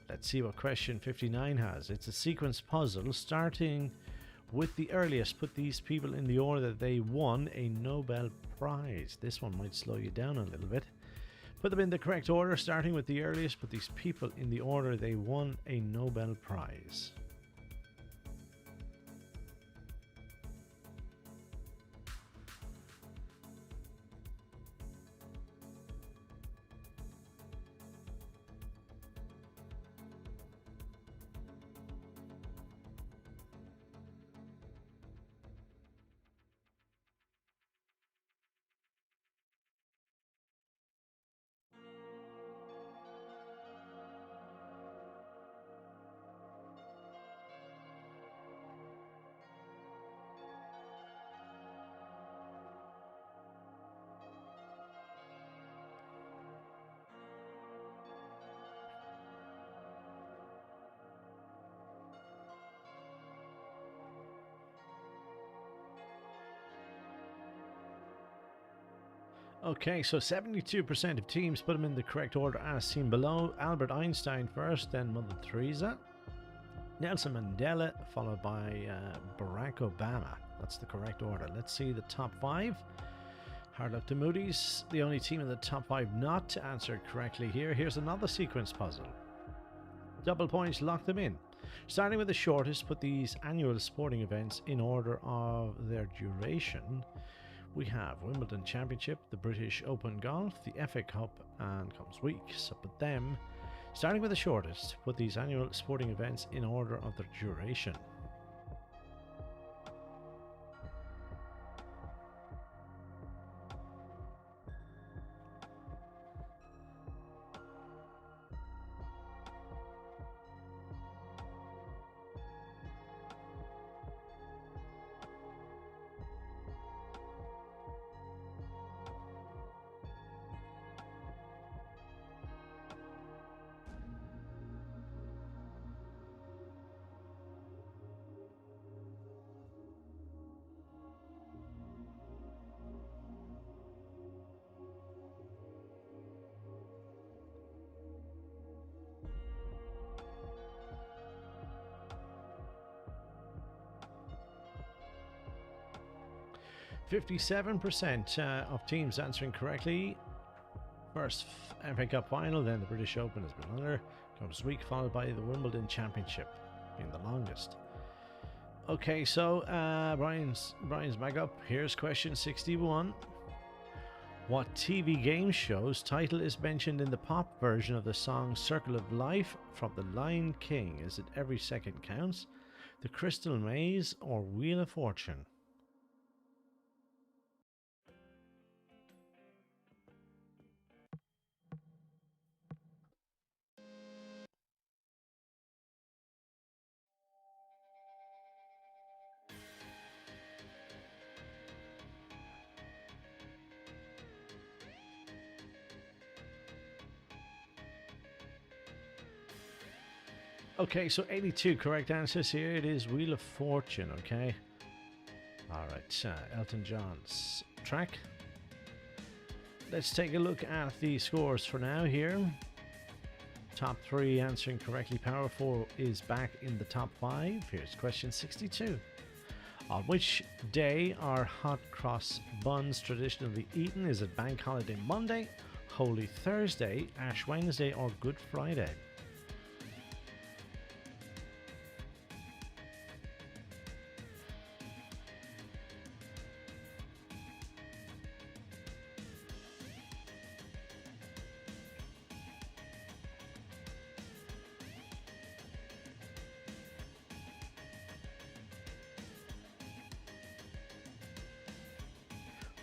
Let's see what question 59 has. It's a sequence puzzle starting with the earliest. Put these people in the order that they won a Nobel Prize. This one might slow you down a little bit. Put them in the correct order, starting with the earliest. Put these people in the order they won a Nobel Prize. Okay, so 72% of teams put them in the correct order as seen below. Albert Einstein first, then Mother Teresa, Nelson Mandela, followed by Barack Obama. That's the correct order. Let's see the top 5. Hard luck to Moody's, the only team in the top 5 not to answer correctly here. Here's another sequence puzzle. Double points, lock them in. Starting with the shortest, put these annual sporting events in order of their duration. We have Wimbledon Championship, the British Open Golf, the FA Cup, and comes week. So put them, starting with the shortest, put these annual sporting events in order of their duration. 57% of teams answering correctly. First FA Cup final, then the British Open has been longer. Comes week, followed by the Wimbledon Championship being the longest. Okay, so Brian's back up. Here's question 61. What TV game show's title is mentioned in the pop version of the song Circle of Life from The Lion King? Is it Every Second Counts, The Crystal Maze, or Wheel of Fortune? Okay, so 82 correct answers here. It is Wheel of Fortune, okay? Alright, Elton John's track. Let's take a look at the scores for now here. Top 3 answering correctly. Power 4 is back in the top 5. Here's question 62. On which day are hot cross buns traditionally eaten? Is it Bank Holiday Monday, Holy Thursday, Ash Wednesday, or Good Friday?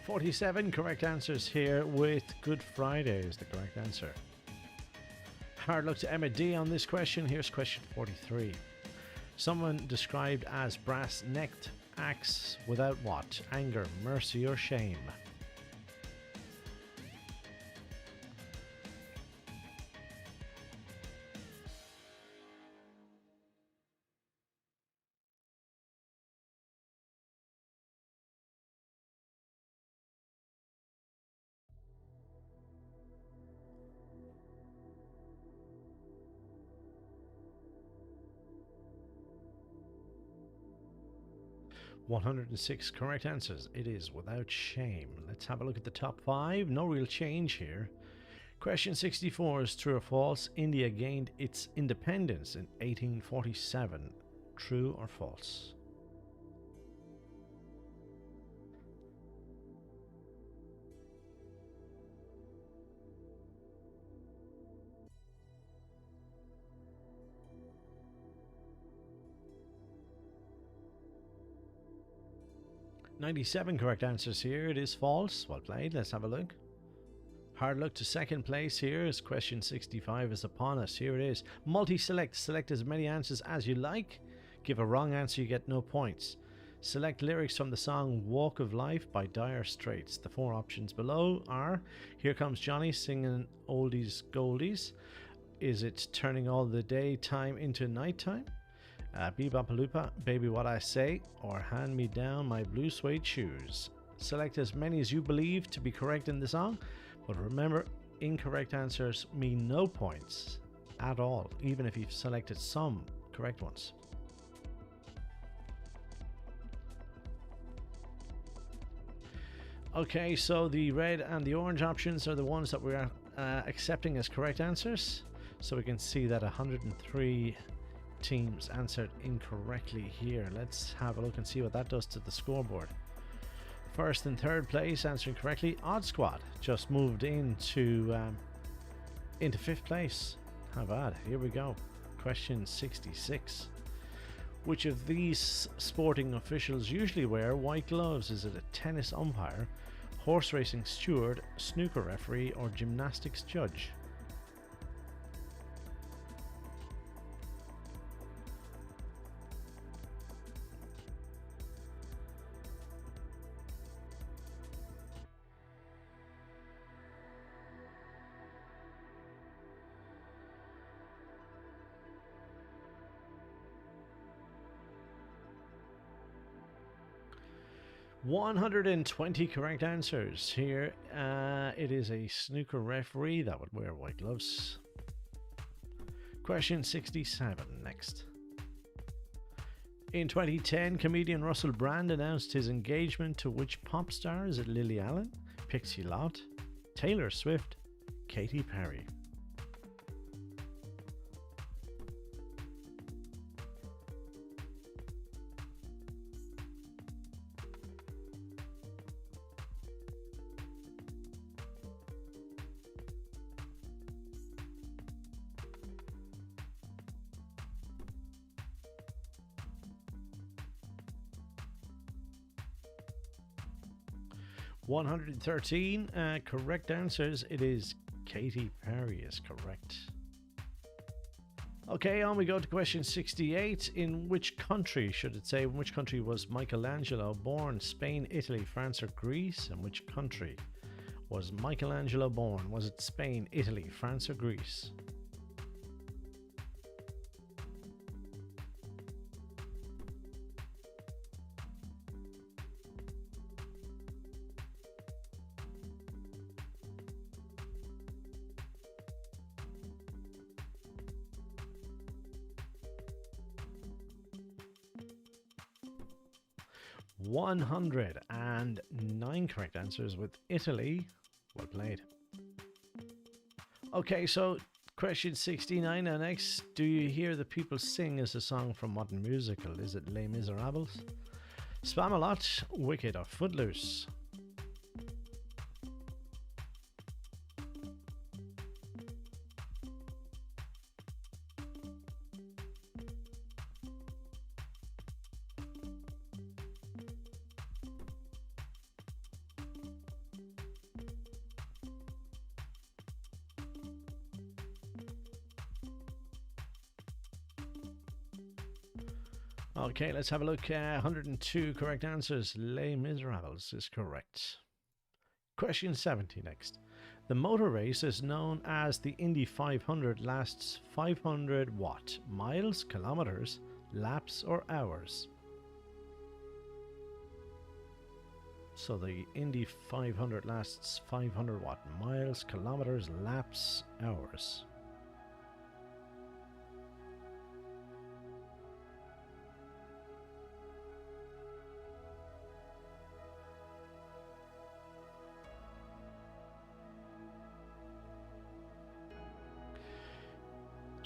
47 correct answers here, with Good Friday is the correct answer. Hard luck to Emma D on this question. Here's question 43. Someone described as brass-necked acts without what? Anger, mercy, or shame? 106 correct answers. It is without shame. Let's have a look at the top 5. No real change here. Question 64 is true or false. India gained its independence in 1847. True or false? "97 correct answers here. It is false. Well played. Let's have a look. Hard luck to second place here as question 65 is upon us. Here it is. Multi-select. Select as many answers as you like. Give a wrong answer, you get no points. Select lyrics from the song Walk of Life by Dire Straits. The 4 options below are: Here Comes Johnny singing Oldies Goldies. Is it Turning All the Daytime into Nighttime? Bebop Baby What I Say, or Hand Me Down My Blue Suede Shoes. Select as many as you believe to be correct in the song, but remember, incorrect answers mean no points at all, even if you've selected some correct ones. Okay, so the red and the orange options are the ones that we're accepting as correct answers. So we can see that 103 teams answered incorrectly here. Let's have a look and see what that does to the scoreboard. First and third place answering correctly. Odd Squad just moved into 5th place. How bad? Here we go. Question 66. Which of these sporting officials usually wear white gloves? Is it a tennis umpire, horse racing steward, snooker referee, or gymnastics judge? "120 correct answers here. It is a snooker referee that would wear white gloves. Question 67 next. In 2010, comedian Russell Brand announced his engagement to which pop star? Is it Lily Allen, Pixie Lott, Taylor Swift, Katy Perry? 113 correct answers. It is Katy Perry is correct. Okay, on we go to question 68. In which country, should it say, in which country was Michelangelo born? Spain, Italy, France, or Greece? In which country was Michelangelo born? Was it Spain, Italy, France, or Greece? "109 correct answers with Italy. Well played. Okay, so question 69 now next. Do you hear the people sing is a song from what musical? Is it Les Miserables, Spamalot, Wicked, or Footloose? Okay, let's have a look. 102 correct answers. Les Miserables is correct. Question 70 next. The motor race is known as the Indy 500, lasts 500 what? Miles, kilometers, laps, or hours? So the Indy 500 lasts 500 what? Miles, kilometers, laps, hours.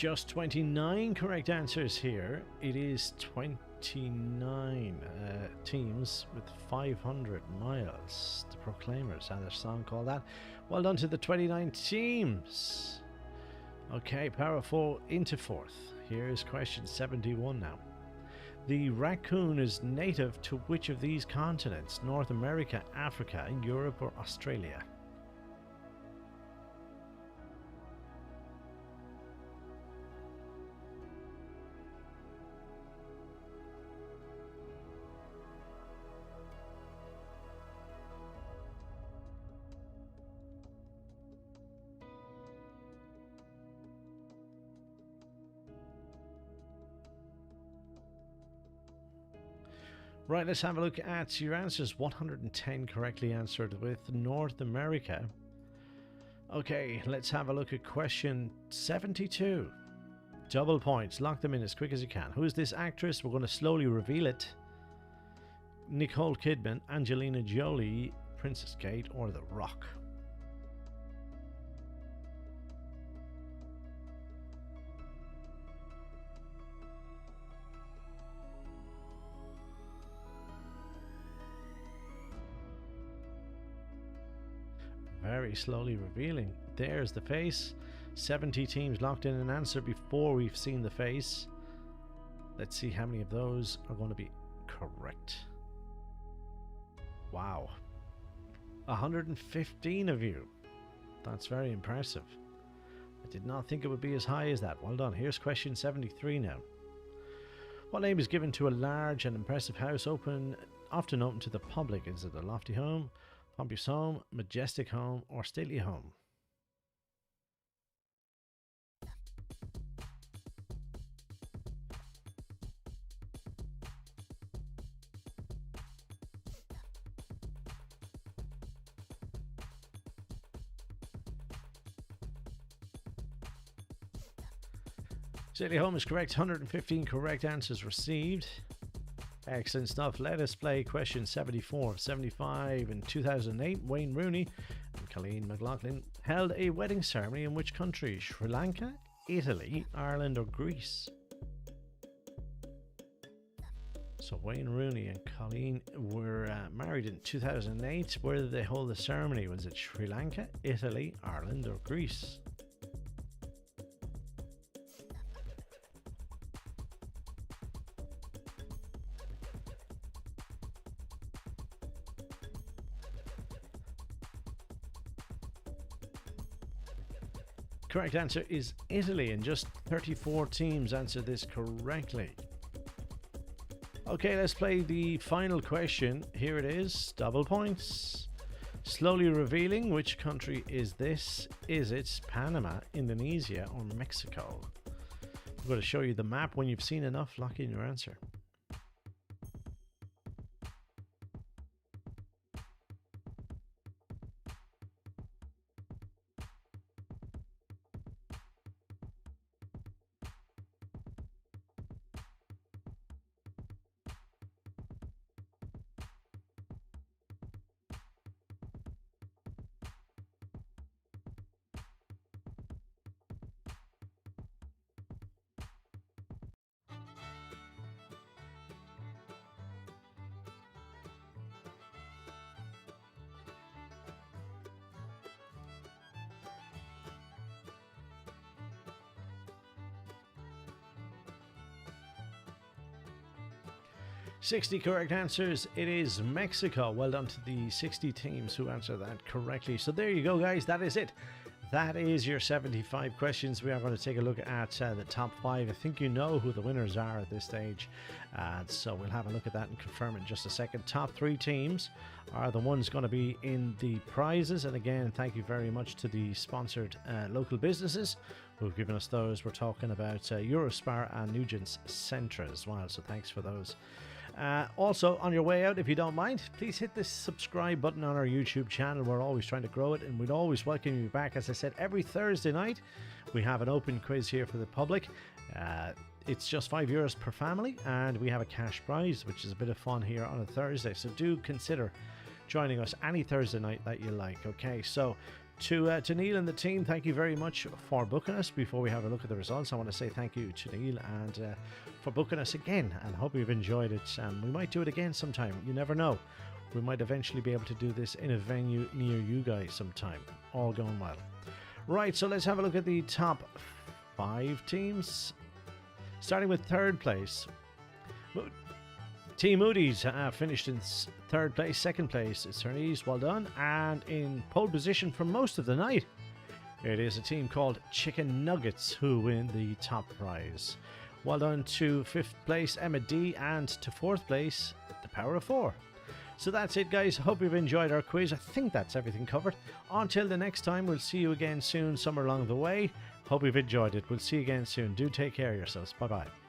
Just 29 correct answers here. It is 29 teams with 500 miles. The Proclaimers had a song called that. Well done to the 29 teams. Okay, power 4 into 4th. Here's question 71 now. The raccoon is native to which of these continents? North America, Africa, Europe, or Australia? Right, let's have a look at your answers. 110 correctly answered with North America. Okay, let's have a look at question 72. Double points. Lock them in as quick as you can. Who is this actress? We're going to slowly reveal it. Nicole Kidman, Angelina Jolie, Princess Kate, or The Rock? Very slowly revealing. There's the face. 70 teams locked in an answer before we've seen the face. Let's see how many of those are going to be correct. Wow. 115 of you. That's very impressive. I did not think it would be as high as that. Well done. Here's question 73 now. What name is given to a large and impressive house often open to the public? Is it a lofty home, pompous home, majestic home, or stately home? Stately home is correct. 115 correct answers received. Excellent stuff. Let us play question 74. 75 in 2008, Wayne Rooney and Colleen McLaughlin held a wedding ceremony in which country? Sri Lanka, Italy, Ireland, or Greece? So Wayne Rooney and Colleen were married in 2008. Where did they hold the ceremony? Was it Sri Lanka, Italy, Ireland, or Greece? Correct answer is Italy, and just 34 teams answered this correctly. Okay, let's play the final question. Here it is, double points. Slowly revealing, which country is this? Is it Panama, Indonesia, or Mexico? I'm going to show you the map. When you've seen enough, lock in your answer. Sixty correct answers. It is Mexico. Well done to the 60 teams who answered that correctly. So there you go, guys. That is it. That is your 75 questions. We are going to take a look at the top 5. I think you know who the winners are at this stage. So we'll have a look at that and confirm in just a second. Top 3 teams are the ones going to be in the prizes. And again, thank you very much to the sponsored local businesses who've given us those. We're talking about Eurospar and Nugent's Centra as well. So thanks for those. Also, on your way out, if you don't mind, please hit the subscribe button on our YouTube channel. We're always trying to grow it, and we'd always welcome you back. As I said, every Thursday night we have an open quiz here for the public. It's just €5 per family, and we have a cash prize, which is a bit of fun here on a Thursday. So do consider joining us any Thursday night that you like. Okay, so To Neil and the team, thank you very much for booking us. Before we have a look at the results, I want to say thank you to Neil and for booking us again, and hope you've enjoyed it. We might do it again sometime. You never know. We might eventually be able to do this in a venue near you guys sometime. All going well. Right, so let's have a look at the top 5 teams. Starting with third place. Team Moody's finished in third place. Second place is Cernise, well done. And in pole position for most of the night, it is a team called Chicken Nuggets who win the top prize. Well done to 5th place Emma D, and to 4th place the Power of 4. So that's it, guys. Hope you've enjoyed our quiz. I think that's everything covered. Until the next time, we'll see you again soon somewhere along the way. Hope you've enjoyed it. We'll see you again soon. Do take care of yourselves. Bye bye.